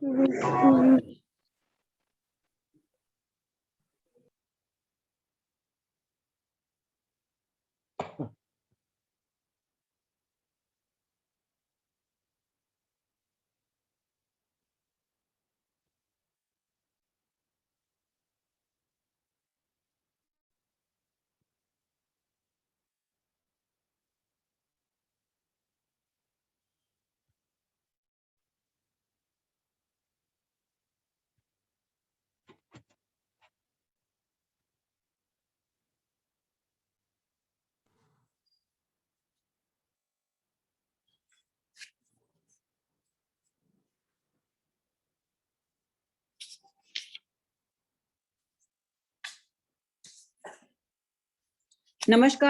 नमस्कार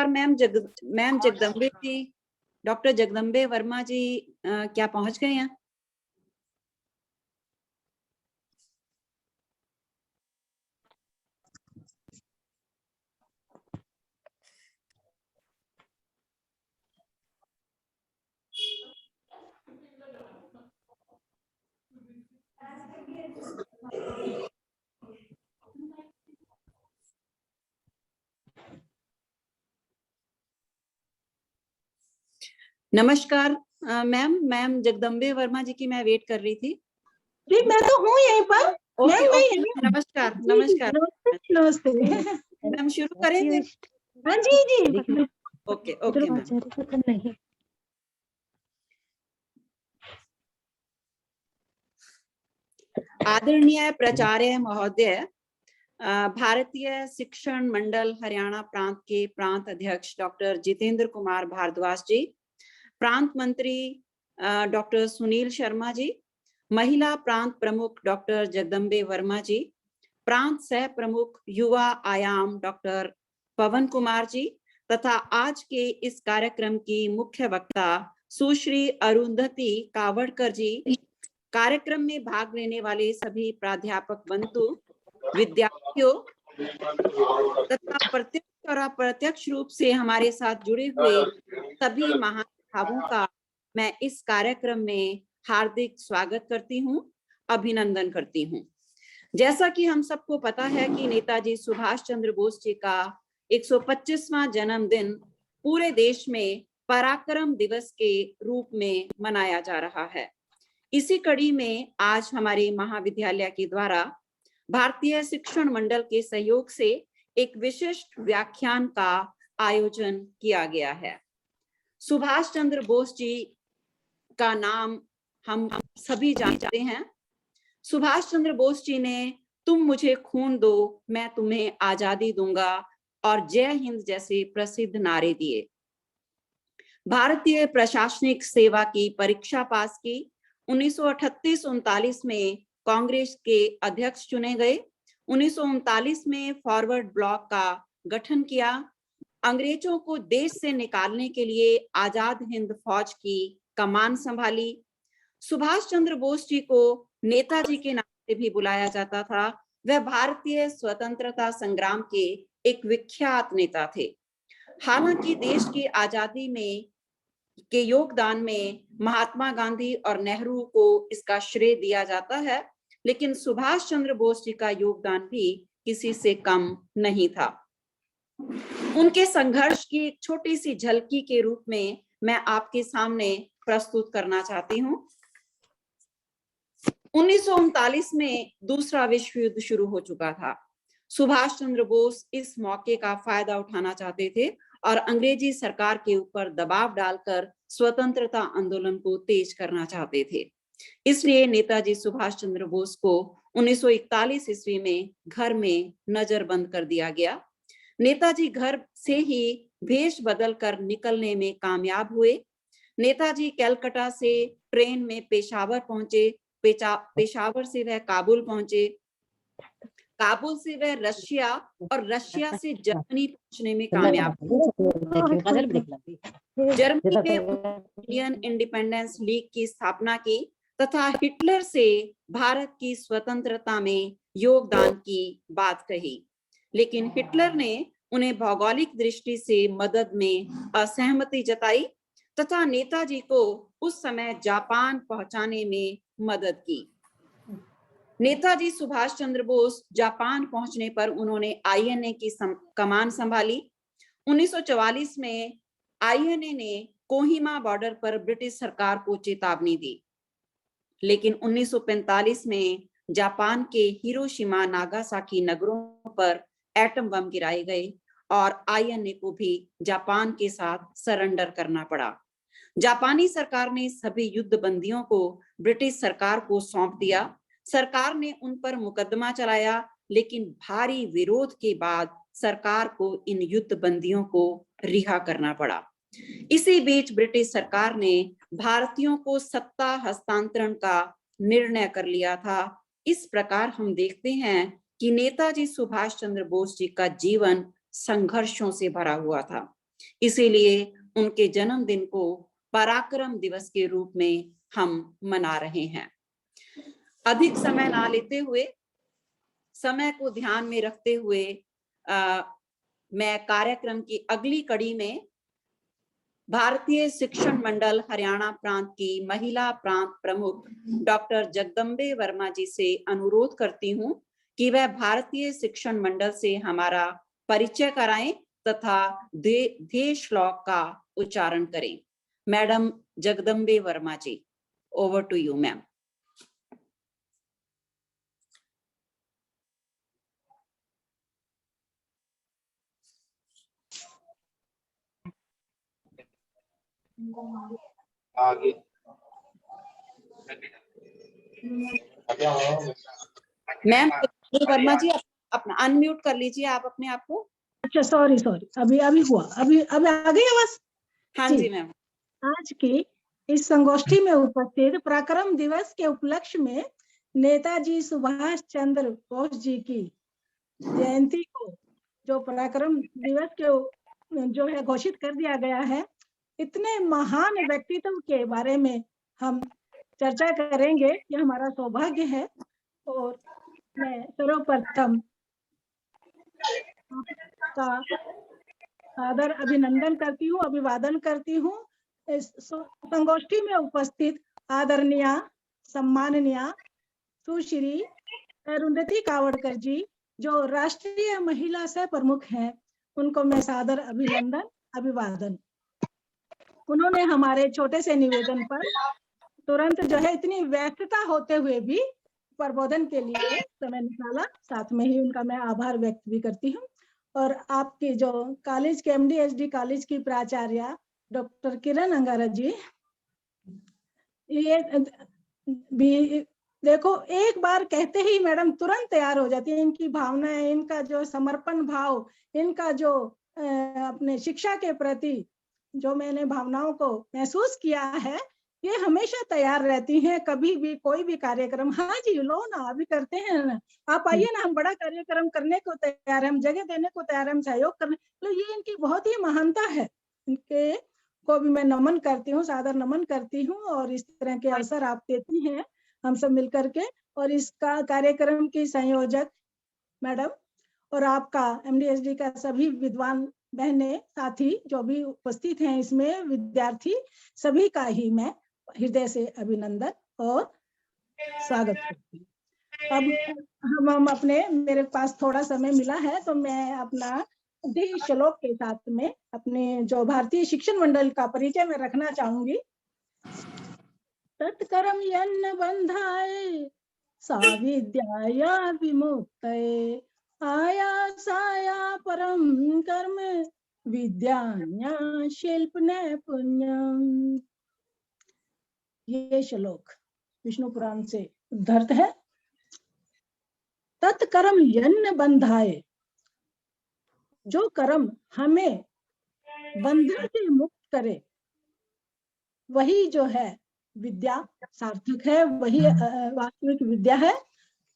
मैम जगदम्बे जी, डॉक्टर जगदम्बे वर्मा जी क्या पहुंच गए हैं? नमस्कार मैम जगदम्बे वर्मा जी की मैं वेट कर रही थी। जी मैं तो हूँ यहीं पर। नमस्कार नमस्कार नमस्ते मैम, शुरू करें फिर? हाँ जी ओके मैम। आदरणीय प्राचार्य महोदय, भारतीय शिक्षण मंडल हरियाणा प्रांत के प्रांत अध्यक्ष डॉक्टर जितेंद्र कुमार भारद्वाज जी, प्रांत मंत्री डॉक्टर सुनील शर्मा जी, महिला प्रांत प्रमुख डॉक्टर जगदम्बे वर्मा जी, प्रांत सह प्रमुख युवा आयाम डॉक्टर पवन कुमार जी तथा आज के इस कार्यक्रम की मुख्य वक्ता सुश्री अरुंधति कावड़कर जी, कार्यक्रम में भाग लेने वाले सभी प्राध्यापक बंधु, विद्यार्थियों तथा प्रत्यक्ष और अप्रत्यक्ष रूप से हमारे साथ जुड़े हुए सभी महानुभावों का मैं इस कार्यक्रम में हार्दिक स्वागत करती हूँ, अभिनंदन करती हूँ। जैसा कि हम सबको पता है कि नेताजी सुभाष चंद्र बोस जी का 125वां जन्मदिन पूरे देश में पराक्रम दिवस के रूप में मनाया जा रहा है। इसी कड़ी में आज हमारे महाविद्यालय के द्वारा भारतीय शिक्षण मंडल के सहयोग से एक विशिष्ट व्याख्यान का आयोजन किया गया है। सुभाष चंद्र बोस जी का नाम हम सभी जानते हैं। सुभाष चंद्र बोस जी ने तुम मुझे खून दो मैं तुम्हें आजादी दूंगा और जय हिंद जैसे प्रसिद्ध नारे दिए। भारतीय प्रशासनिक सेवा की परीक्षा पास की। 1938-39 में कांग्रेस के अध्यक्ष चुने गए। 1939 में फॉरवर्ड ब्लॉक का गठन किया। अंग्रेजों को देश से निकालने के लिए आजाद हिंद फौज की कमान संभाली। सुभाष चंद्र बोस जी को नेताजी के नाम से भी बुलाया जाता था। वह भारतीय स्वतंत्रता संग्राम के एक विख्यात नेता थे। हालांकि देश की आजादी में के योगदान में महात्मा गांधी और नेहरू को इसका श्रेय दिया जाता है, लेकिन सुभाष चंद्र बोस जी का योगदान भी किसी से कम नहीं था। उनके संघर्ष की एक छोटी सी झलकी के रूप में मैं आपके सामने प्रस्तुत करना चाहती हूँ। 1939 में दूसरा विश्व युद्ध शुरू हो चुका था। सुभाष चंद्र बोस इस मौके का फायदा उठाना चाहते थे और अंग्रेजी सरकार के ऊपर दबाव डालकर स्वतंत्रता आंदोलन को तेज करना चाहते थे। इसलिए नेताजी सुभाष चंद्र बोस को 1941 ईस्वी में घर में नजरबंद कर दिया गया। नेताजी घर से ही भेष बदलकर निकलने में कामयाब हुए। नेताजी कलकत्ता से ट्रेन में पेशावर पहुंचे। पेशावर से वह काबुल पहुंचे। काबुल से वह रशिया और रशिया से जर्मनी पहुंचने में कामयाब हुए। जर्मनी में इंडियन इंडिपेंडेंस लीग की स्थापना की तथा हिटलर से भारत की स्वतंत्रता में योगदान की बात कही, लेकिन हिटलर ने उन्हें भौगोलिक दृष्टि से मदद में असहमति जताई तथा नेताजी को उस समय जापान पहुंचाने में मदद की। नेताजी सुभाष चंद्र बोस जापान पहुंचने पर उन्होंने आईएनए की कमान संभाली। 1944 में आईएनए ने कोहिमा बॉर्डर पर ब्रिटिश सरकार को चेतावनी दी, लेकिन 1945 में जापान के हिरोशिमा नागासाकी नगरों पर एटम बम गिराए गए और आईएनए को भी जापान के साथ सरेंडर करना पड़ा। जापानी सरकार ने सभी युद्ध बंदियों को ब्रिटिश सरकार को सौंप दिया। सरकार ने उन पर मुकदमा चलाया, लेकिन भारी विरोध के बाद सरकार को इन युद्ध बंदियों को रिहा करना पड़ा। इसी बीच ब्रिटिश सरकार ने भारतीयों को सत्ता हस्तांतरण का निर्णय कर लिया था। इस प्रकार हम देखते हैं कि नेताजी सुभाष चंद्र बोस जी का जीवन संघर्षों से भरा हुआ था। इसीलिए उनके जन्मदिन को पराक्रम दिवस के रूप में हम मना रहे हैं। अधिक समय ना लेते हुए, समय को ध्यान में रखते हुए मैं कार्यक्रम की अगली कड़ी में भारतीय शिक्षण मंडल हरियाणा प्रांत की महिला प्रांत प्रमुख डॉक्टर जगदम्बे वर्मा जी से अनुरोध करती हूं कि वह भारतीय शिक्षण मंडल से हमारा परिचय कराएं तथा ध्येय श्लोक का उच्चारण करें। Madam Jagdambe Verma ji, over to you ma'am. आगे मैम वर्मा जी, अपना अनम्यूट कर लीजिए आप अपने आप को। अच्छा, सॉरी अभी हुआ, अभी आ गई आवाज। हाँ जी मैम। आज की इस संगोष्ठी में उपस्थित पराक्रम दिवस के उपलक्ष्य में नेताजी सुभाष चंद्र बोस जी की जयंती को जो पराक्रम दिवस के जो है घोषित कर दिया गया है, इतने महान व्यक्तित्व के बारे में हम चर्चा करेंगे। ये हमारा सौभाग्य है और मैं सर्वप्रथम का आदर अभिनंदन करती हूँ, अभिवादन करती हूँ। इस संगोष्ठी में उपस्थित आदरणीय सम्माननीय सुश्री अरुंधति कावड़कर जी, जो राष्ट्रीय महिला सह प्रमुख हैं, उनको मैं सादर अभिनंदन अभिवादन। उन्होंने हमारे छोटे से निवेदन पर तुरंत जो है इतनी व्यस्तता होते हुए भी प्रबोधन के लिए समय निकाला। साथ में ही उनका मैं आभार व्यक्त भी करती हूँ। और आपके जो कॉलेज के MDHD कॉलेज की प्राचार्य डॉक्टर किरण अंगारा जी, ये भी देखो, एक बार कहते ही मैडम तुरंत तैयार हो जाती है। इनकी भावनाएं, इनका जो समर्पण भाव, इनका जो अपने शिक्षा के प्रति जो मैंने भावनाओं को महसूस किया है, ये हमेशा तैयार रहती हैं। कभी भी कोई भी कार्यक्रम, हाँ जी लो ना, अभी करते हैं ना, आप आइए ना, हम बड़ा कार्यक्रम करने को तैयार है, हम जगह देने को तैयार है, हम सहयोग करने। तो ये इनकी बहुत ही महानता है। इनके को भी मैं नमन करती हूँ, सादर नमन करती हूँ। और इस तरह के अवसर आप देती हैं हम सब मिलकर के। और इसका कार्यक्रम की संयोजक मैडम और आपका MDHD का सभी विद्वान बहने साथी जो भी उपस्थित हैं, इसमें विद्यार्थी, सभी का ही मैं हृदय से अभिनंदन और स्वागत करती हूँ। अब हम अपने, मेरे पास थोड़ा समय मिला है तो मैं अपना ध्येय श्लोक के साथ में अपने जो भारतीय शिक्षण मंडल का परिचय में रखना चाहूंगी। तत्कर्म यन्न बंधाए सा विद्याया विमुक्तये, आयासाया परम कर्म विद्यान्या शिल्प नैपुण्यम। ये श्लोक विष्णु पुराण से उद्धृत है। तत्कर्म यन्न बंधाए, जो कर्म हमें बंधन से मुक्त करे, वही जो है विद्या सार्थक है, वही वास्तविक विद्या है,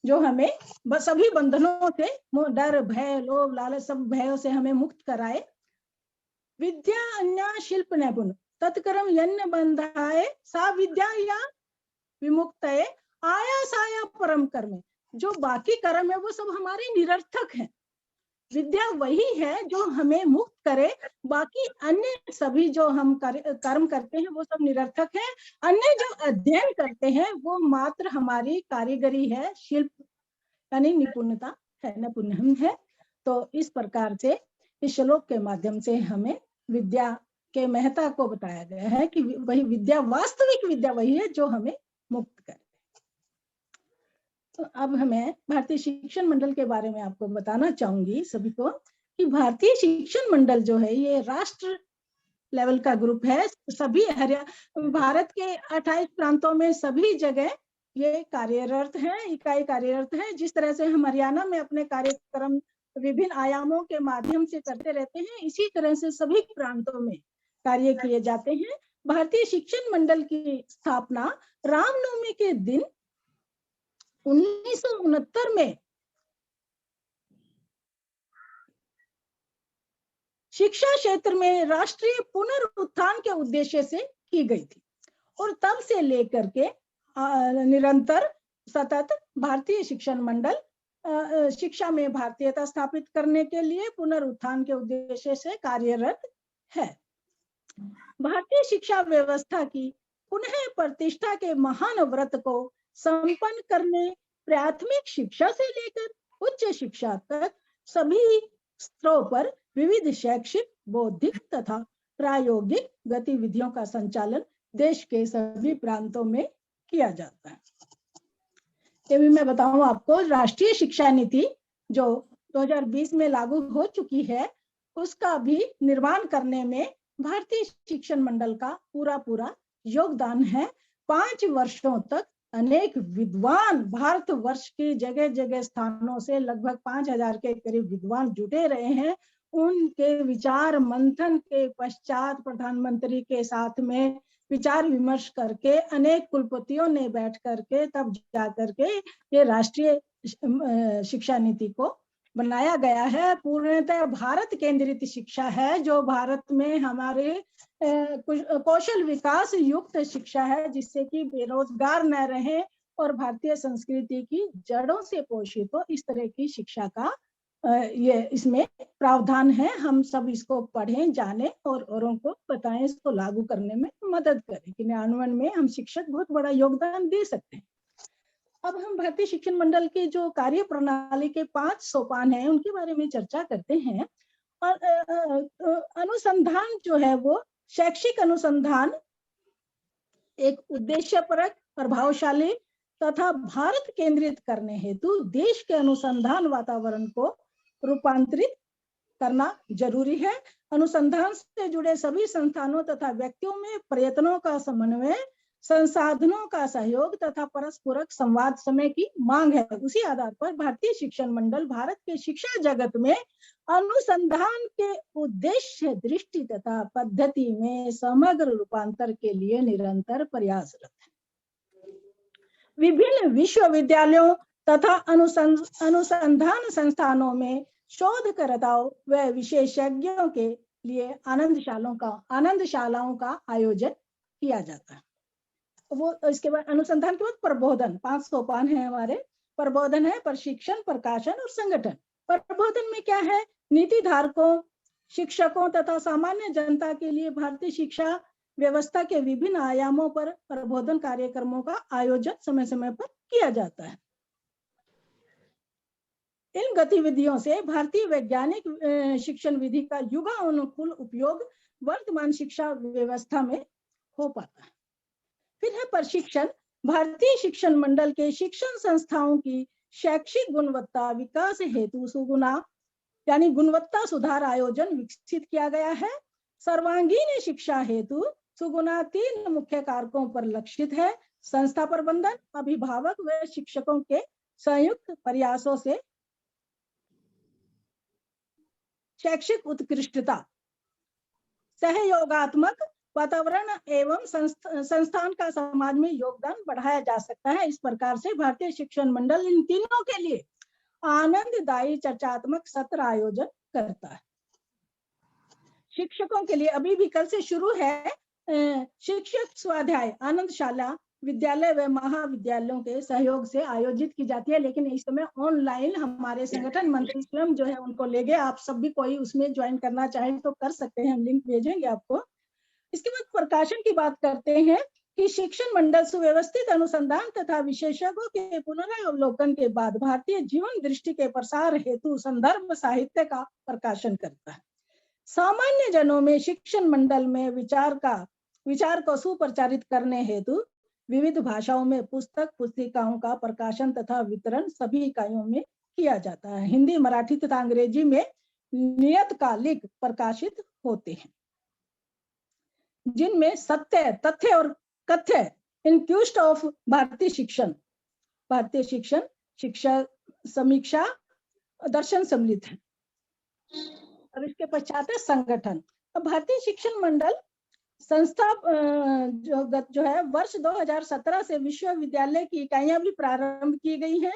जो हमें सभी बंधनों से, डर, भय, लोभ, लालच, सब भयों से हमें मुक्त कराए। विद्या अन्या शिल्प नैपुण्य, तत्कर्म यन्न बंधाए सा विद्या या विमुक्तये, आया साया परम कर्म। जो बाकी कर्म है वो सब हमारे निरर्थक हैं। विद्या वही है जो हमें मुक्त करे, बाकी अन्य सभी जो हम कर्म करते हैं वो सब निरर्थक है। अन्य जो अध्ययन करते हैं वो मात्र हमारी कारीगरी है, शिल्प यानी निपुणता है, नैपुण्य है। तो इस प्रकार से इस श्लोक के माध्यम से हमें विद्या के महत्ता को बताया गया है कि वही विद्या, वास्तविक विद्या वही है जो हमें मुक्त करे। तो अब हमें भारतीय शिक्षण मंडल के बारे में आपको बताना चाहूंगी सभी को कि भारतीय शिक्षण मंडल जो है ये राष्ट्र लेवल का ग्रुप है। सभी भारत के 28 प्रांतों में सभी जगह ये कार्यरत है, इकाई कार्यरत है। जिस तरह से हम हरियाणा में अपने कार्यक्रम विभिन्न आयामों के माध्यम से करते रहते हैं, इसी तरह से सभी प्रांतों में कार्य किए जाते हैं। भारतीय शिक्षण मंडल की स्थापना रामनवमी के दिन 1969 में शिक्षा क्षेत्र में राष्ट्रीय पुनरुत्थान के उद्देश्य से की गई थी और तब से लेकर के निरंतर सतत भारतीय शिक्षण मंडल शिक्षा में भारतीयता स्थापित करने के लिए पुनरुत्थान के उद्देश्य से कार्यरत है। भारतीय शिक्षा व्यवस्था की पुनः प्रतिष्ठा के महान व्रत को संपन्न करने प्राथमिक शिक्षा से लेकर उच्च शिक्षा तक सभी स्तरों पर विविध शैक्षिक, बौद्धिक तथा प्रायोगिक गतिविधियों का संचालन देश के सभी प्रांतों में किया जाता है। ये भी मैं बताऊं आपको, राष्ट्रीय शिक्षा नीति जो 2020 में लागू हो चुकी है, उसका भी निर्माण करने में भारतीय शिक्षण मंडल का पूरा योगदान है। 5 वर्षों तक अनेक विद्वान भारत वर्ष की जगह जगह स्थानों से लगभग 5000 के करीब विद्वान जुटे रहे हैं। उनके विचार मंथन के पश्चात प्रधानमंत्री के साथ में विचार विमर्श करके अनेक कुलपतियों ने बैठ करके तब जाकर के ये राष्ट्रीय शिक्षा नीति को बनाया गया है। पूर्णतः भारत केंद्रित शिक्षा है, जो भारत में हमारे कौशल विकास युक्त शिक्षा है, जिससे कि बेरोजगार न रहे और भारतीय संस्कृति की जड़ों से पोषित हो। इस तरह की शिक्षा का ये इसमें प्रावधान है। हम सब इसको पढ़ें, जानें और औरों को बताएं, इसको लागू करने में मदद करें। क्रियान्वयन में हम शिक्षक बहुत बड़ा योगदान दे सकते हैं। अब हम भारतीय शिक्षण मंडल के जो कार्य प्रणाली के 5 सोपान हैं उनके बारे में चर्चा करते हैं। और अनुसंधान जो है वो शैक्षिक अनुसंधान एक उद्देश्यपरक, प्रभावशाली तथा भारत केंद्रित करने हेतु देश के अनुसंधान वातावरण को रूपांतरित करना जरूरी है। अनुसंधान से जुड़े सभी संस्थानों तथा व्यक्तियों में प्रयत्नों का समन्वय, संसाधनों का सहयोग तथा परस्परक संवाद समय की मांग है। उसी आधार पर भारतीय शिक्षण मंडल भारत के शिक्षा जगत में अनुसंधान के उद्देश्य, दृष्टि तथा पद्धति में समग्र रूपांतर के लिए निरंतर प्रयासरत है। विभिन्न विश्वविद्यालयों तथा अनुसंधान संस्थानों में शोधकर्ताओं व विशेषज्ञों के लिए आनंदशालाओं का आयोजन किया जाता है। वो इसके बाद अनुसंधान के बाद प्रबोधन, 5 सोपान है हमारे। प्रबोधन है प्रशिक्षण, प्रकाशन और संगठन। प्रबोधन में क्या है? नीति धारकों, शिक्षकों तथा सामान्य जनता के लिए भारतीय शिक्षा व्यवस्था के विभिन्न आयामों पर प्रबोधन कार्यक्रमों का आयोजन समय समय पर किया जाता है। इन गतिविधियों से भारतीय वैज्ञानिक शिक्षण विधि का युगानुकूल उपयोग वर्तमान शिक्षा व्यवस्था में हो पाता है। फिर है प्रशिक्षण। भारतीय शिक्षण मंडल के शिक्षण संस्थाओं की शैक्षिक गुणवत्ता विकास हेतु सुगुना यानी गुणवत्ता सुधार आयोजन विकसित किया गया है। सर्वांगीण शिक्षा हेतु सुगुना 3 मुख्य कारकों पर लक्षित है: संस्था प्रबंधन, अभिभावक व शिक्षकों के संयुक्त प्रयासों से शैक्षिक उत्कृष्टता, सहयोगात्मक वातावरण एवं संस्थान का समाज में योगदान बढ़ाया जा सकता है। इस प्रकार से भारतीय शिक्षण मंडल इन तीनों के लिए आनंददायी चर्चात्मक सत्र आयोजन करता है। शिक्षकों के लिए अभी भी कल से शुरू है शिक्षक स्वाध्याय आनंदशाला विद्यालय व महाविद्यालयों के सहयोग से आयोजित की जाती है, लेकिन इस समय ऑनलाइन हमारे संगठन मंत्री स्वयं जो है उनको ले गए। आप सब भी कोई उसमें ज्वाइन करना चाहे तो कर सकते हैं, हम लिंक भेजेंगे आपको। इसके बाद प्रकाशन की बात करते हैं कि शिक्षण मंडल सुव्यवस्थित अनुसंधान तथा विशेषज्ञों के पुनरावलोकन के बाद भारतीय जीवन दृष्टि के प्रसार हेतु संदर्भ साहित्य का प्रकाशन करता है। सामान्य जनों में शिक्षण मंडल में विचार को सुप्रचारित करने हेतु विविध भाषाओं में पुस्तक पुस्तिकाओं का प्रकाशन तथा वितरण सभी इकाइयों में किया जाता है। हिंदी, मराठी तथा अंग्रेजी में नियतकालिक प्रकाशित होते हैं, जिनमें सत्य, तथ्य और कथ्य इंक्यूस्ट ऑफ भारतीय शिक्षण, शिक्षा समीक्षा, दर्शन सम्मिलित है। और इसके पश्चात है संगठन। अब भारतीय शिक्षण मंडल संस्था जो है वर्ष 2017 से विश्वविद्यालय की इकाइयां भी प्रारंभ की गई हैं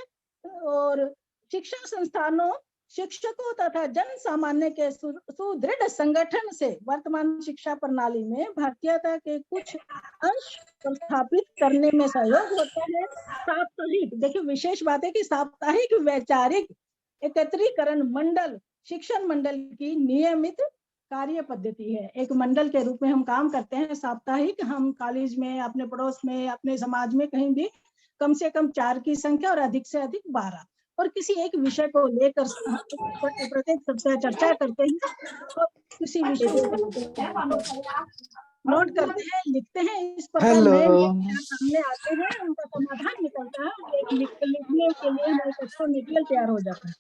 और शिक्षण संस्थानों, शिक्षकों तथा जन सामान्य के सुदृढ़ संगठन से वर्तमान शिक्षा प्रणाली में भारतीयता के कुछ अंश स्थापित करने में सहयोग होता है। साप्ताहिक, देखिए विशेष बात है कि साप्ताहिक वैचारिक एकत्रीकरण मंडल शिक्षण मंडल की नियमित कार्य पद्धति है। एक मंडल के रूप में हम काम करते हैं साप्ताहिक। हम कॉलेज में, अपने पड़ोस में, अपने समाज में कहीं भी कम से कम 4 की संख्या और अधिक से अधिक 12 और किसी एक विषय को लेकर प्रत्येक सप्ताह चर्चा करते हैं और किसी विषय नोट करते हैं, लिखते हैं। इस प्रकार नए सामने आते हैं, उनका समाधान निकलता है, एक लिखने के लिए एक अच्छा मटेरियल तैयार हो जाता है।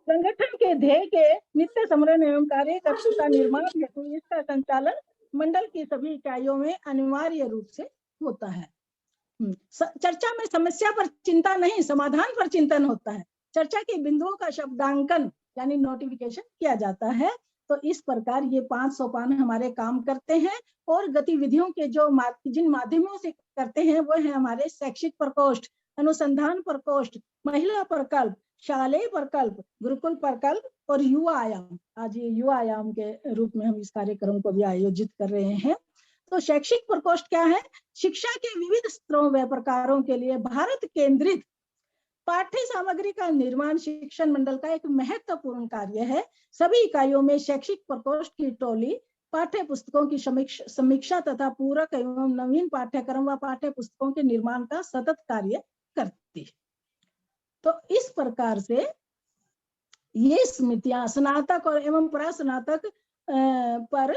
संगठन के ध्येय के नित्य समरण एवं कार्यकर्ता का निर्माण हेतु इसका संचालन मंडल की सभी इकाइयों में अनिवार्य रूप से होता है। चर्चा में समस्या पर चिंता नहीं, समाधान पर चिंतन होता है। चर्चा के बिंदुओं का शब्दांकन यानी नोटिफिकेशन किया जाता है। तो इस प्रकार ये 5 सोपान हमारे काम करते हैं और गतिविधियों के जिन माध्यमों से करते हैं वो है हमारे शैक्षिक प्रकोष्ठ, अनुसंधान प्रकोष्ठ, महिला प्रकल्प, शालेय प्रकल्प, गुरुकुल प्रकल्प और युवा आयाम। आज ये युवा आयाम के रूप में हम इस कार्यक्रम को भी आयोजित कर रहे हैं। तो शैक्षिक प्रकोष्ठ क्या है? शिक्षा के विविध स्तरों व प्रकारों के लिए भारत केंद्रित पाठ्य सामग्री का निर्माण शिक्षण मंडल का एक महत्वपूर्ण कार्य है। सभी इकाइयों में शैक्षिक प्रकोष्ठ की टोली पाठ्य पुस्तकों की समीक्षा तथा पूरक एवं नवीन पाठ्यक्रम व पाठ्य पुस्तकों के निर्माण का सतत कार्य करती है। तो इस प्रकार से ये समितियां स्नातक और एवं प्रास्नातक पर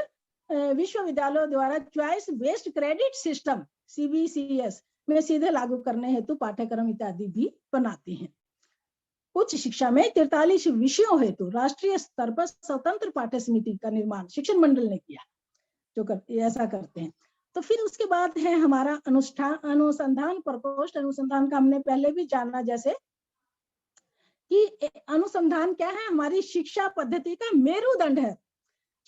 विश्वविद्यालयों द्वारा choice based credit system CBCS में सीधे लागू करने हेतु पाठ्यक्रम इत्यादि भी बनाती हैं। उच्च शिक्षा में 43 विषयों हेतु राष्ट्रीय स्तर पर स्वतंत्र पाठ्य समिति का निर्माण शिक्षण मंडल ने किया, जो ऐसा करते हैं। तो फिर उसके बाद है हमारा अनुसंधान प्रकोष्ठ। अनुसंधान का हमने पहले भी जाना, जैसे कि अनुसंधान क्या है? हमारी शिक्षा पद्धति का मेरुदंड है।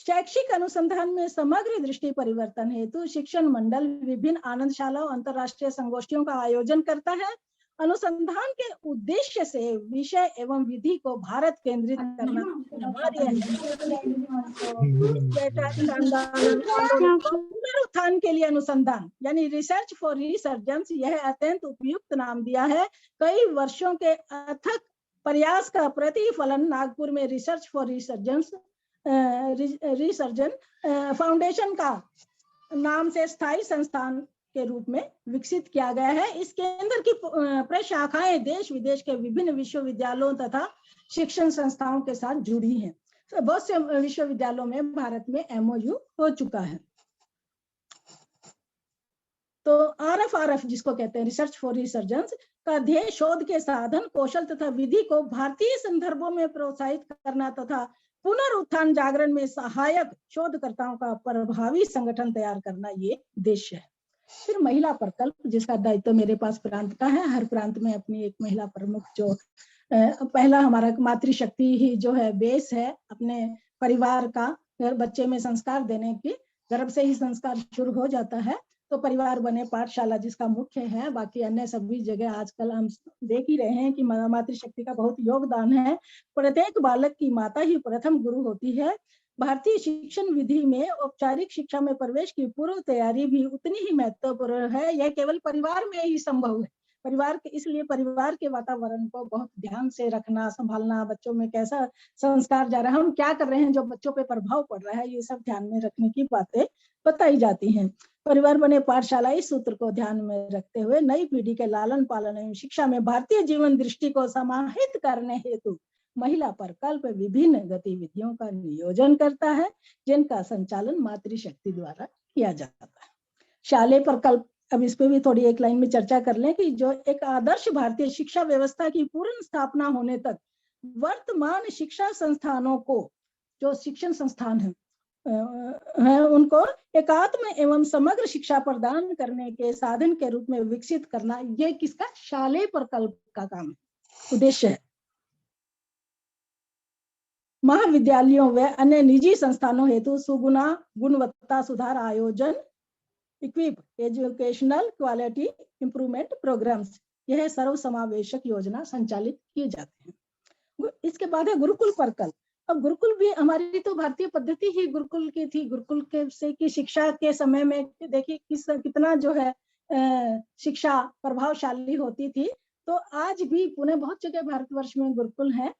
शैक्षिक अनुसंधान में समग्र दृष्टि परिवर्तन हेतु शिक्षण मंडल विभिन्न आनंदशालाओं, अंतरराष्ट्रीय संगोष्ठियों का आयोजन करता है। अनुसंधान के उद्देश्य से विषय एवं विधि को भारत केंद्रित करना पुनरुत्थान के लिए अनुसंधान यानी रिसर्च फॉर रिसर्जेंस, यह अत्यंत उपयुक्त नाम दिया है। कई वर्षों के अथक प्रयास का प्रतिफलन नागपुर में रिसर्च फॉर रिसर्जन फाउंडेशन का नाम से स्थायी संस्थान के रूप में विकसित किया गया है। इस केंद्र की प्रशाखाएं देश विदेश के विभिन्न विश्वविद्यालयों तथा शिक्षण संस्थाओं के साथ जुड़ी हैं। तो बहुत से विश्वविद्यालयों में भारत में MOU हो चुका है। तो RFRF जिसको कहते हैं रिसर्च फॉर रिसर्जेंस का ध्येय शोध के साधन, कौशल तथा विधि को भारतीय संदर्भों में प्रोत्साहित करना तथा पुनरुत्थान जागरण में सहायक शोधकर्ताओं का प्रभावी संगठन तैयार करना, ये उद्देश्य है। फिर महिला प्रकल्प जिसका दायित्व मेरे पास प्रांत का है। हर प्रांत में अपनी एक महिला प्रमुख, जो पहला हमारा मातृशक्ति ही जो है बेस है अपने परिवार का। बच्चे में संस्कार देने की गर्भ से ही संस्कार शुरू हो जाता है। तो परिवार बने पाठशाला जिसका मुख्य है। बाकी अन्य सभी जगह आजकल हम देख ही रहे हैं कि मातृशक्ति का बहुत योगदान है। प्रत्येक बालक की माता ही प्रथम गुरु होती है। भारतीय शिक्षण विधि में औपचारिक शिक्षा में प्रवेश की पूर्व तैयारी भी उतनी ही महत्वपूर्ण है। यह केवल परिवार में ही संभव है। इसलिए परिवार के वातावरण को बहुत ध्यान से रखना, संभालना, बच्चों में कैसा संस्कार जा रहा है, हम क्या कर रहे हैं जो बच्चों पे प्रभाव पड़ रहा है, ये सब ध्यान में रखने की बातें बताई जाती हैं। परिवार बने पाठशाला इस सूत्र को ध्यान में रखते हुए नई पीढ़ी के लालन पालन एवं शिक्षा में भारतीय जीवन दृष्टि को समाहित करने हेतु महिला प्रकल्प विभिन्न गतिविधियों का नियोजन करता है, जिनका संचालन मातृशक्ति द्वारा किया जाता है। शालेय प्रकल्प, अब इस पे भी थोड़ी एक लाइन में चर्चा कर लें कि जो एक आदर्श भारतीय शिक्षा व्यवस्था की पूर्ण स्थापना होने तक वर्तमान शिक्षा संस्थानों को, जो शिक्षण संस्थान है उनको एकात्म एवं समग्र शिक्षा प्रदान करने के साधन के रूप में विकसित करना, ये किसका, शालेय प्रकल्प का काम है, उद्देश्य है। महाविद्यालयों व अन्य निजी संस्थानों हेतु सुगुना गुणवत्ता सुधार आयोजन, EQUIP educational quality improvement programmes, यह सर्व समावेशक योजना संचालित किए जाते हैं। इसके बाद है गुरुकुल प्रकल्प। अब गुरुकुल भी हमारी तो भारतीय पद्धति ही गुरुकुल की थी। गुरुकुल के से की शिक्षा के समय में देखिए कितना जो है शिक्षा प्रभावशाली होती थी। तो आज भी पुणे बहुत जगह भारतवर्ष में गुरुकुल है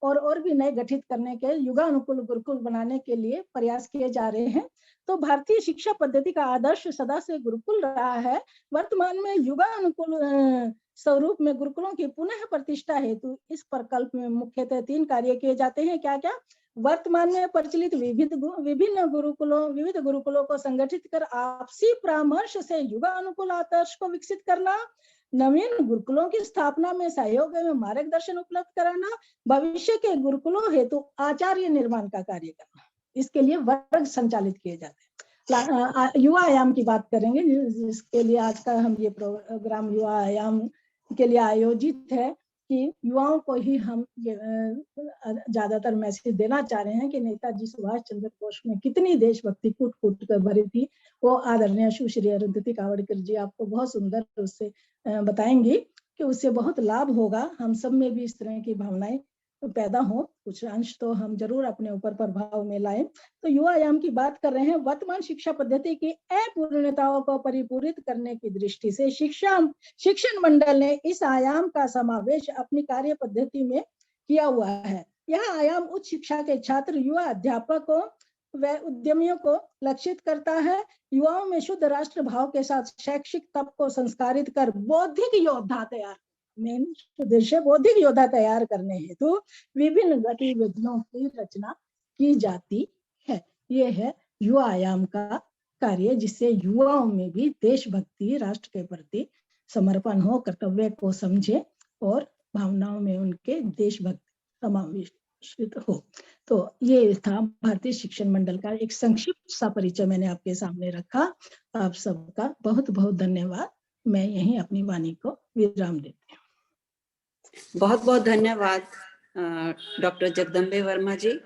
और भी नए गठित करने के, युगानुकूल गुरुकुल बनाने के लिए प्रयास किए जा रहे हैं। तो भारतीय शिक्षा पद्धति का आदर्श सदा से गुरुकुल रहा है। वर्तमान में युगानुकूल स्वरूप में गुरुकुलों की पुनः प्रतिष्ठा हेतु इस प्रकल्प में मुख्यतः 3 कार्य किए जाते हैं। क्या क्या? वर्तमान में प्रचलित विभिन्न गुरुकुलों को संगठित कर आपसी परामर्श से युगानुकूल आदर्श को विकसित करना, नवीन गुरुकुलों की स्थापना में सहयोग एवं मार्गदर्शन उपलब्ध कराना, भविष्य के गुरुकुलों हेतु आचार्य निर्माण का कार्य करना। इसके लिए वर्ग संचालित किए जाते हैं। युवा आयाम की बात करेंगे, जिसके लिए आज का हम ये प्रोग्राम युवा आयाम के लिए आयोजित है कि युवाओं को ही हम ज्यादातर मैसेज देना चाह रहे हैं कि नेताजी सुभाष चंद्र बोस में कितनी देशभक्ति कूट कूट कर भरी थी, वो आदरणीय सुश्री अरुंधति कावड़कर जी आपको बहुत सुंदर उससे बताएंगी कि उससे बहुत लाभ होगा। हम सब में भी इस तरह की भावनाएं पैदा हो, कुछ अंश तो हम जरूर अपने ऊपर प्रभाव में लाएं। तो युवा आयाम की बात कर रहे हैं। वर्तमान शिक्षा पद्धति की अपूर्णताओं को परिपूरित करने की दृष्टि से शिक्षण मंडल ने इस आयाम का समावेश अपनी कार्य पद्धति में किया हुआ है। यह आयाम उच्च शिक्षा के छात्र, युवा अध्यापकों व उद्यमियों को लक्षित करता है। युवाओं में शुद्ध राष्ट्र भाव के साथ शैक्षिक तप को संस्कारित कर बौद्धिक योद्धा तैयार, मेन उद्देश्य बौद्धिक योद्धा तैयार करने हेतु विभिन्न गतिविधियों की रचना की जाती है। ये है युवा आयाम का कार्य, जिससे युवाओं में भी देशभक्ति, राष्ट्र के प्रति समर्पण हो, कर्तव्य को समझे और भावनाओं में उनके देशभक्ति समावेशित हो। तो ये था भारतीय शिक्षण मंडल का एक संक्षिप्त सा परिचय मैंने आपके सामने रखा। आप सबका बहुत बहुत धन्यवाद। मैं यहीं अपनी वाणी को विराम देती हूँ। बहुत बहुत धन्यवाद डॉक्टर जगदम्बे वर्मा जी।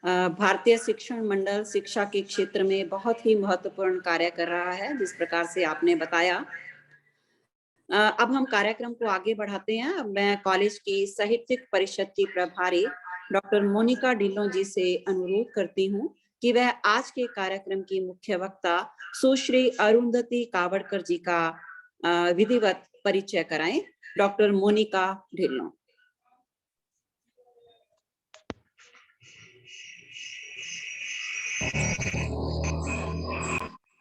भारतीय शिक्षण मंडल शिक्षा के क्षेत्र में बहुत ही महत्वपूर्ण कार्य कर रहा है, जिस प्रकार से आपने बताया। अब हम कार्यक्रम को आगे बढ़ाते हैं। अब मैं कॉलेज की साहित्यिक परिषद की प्रभारी डॉक्टर मोनिका ढिल्लों जी से अनुरोध करती हूँ कि वह आज के कार्यक्रम की मुख्य वक्ता सुश्री अरुंधति कावड़कर जी का विधिवत परिचय कराएं। डॉक्टर मोनिका ढिल्लों।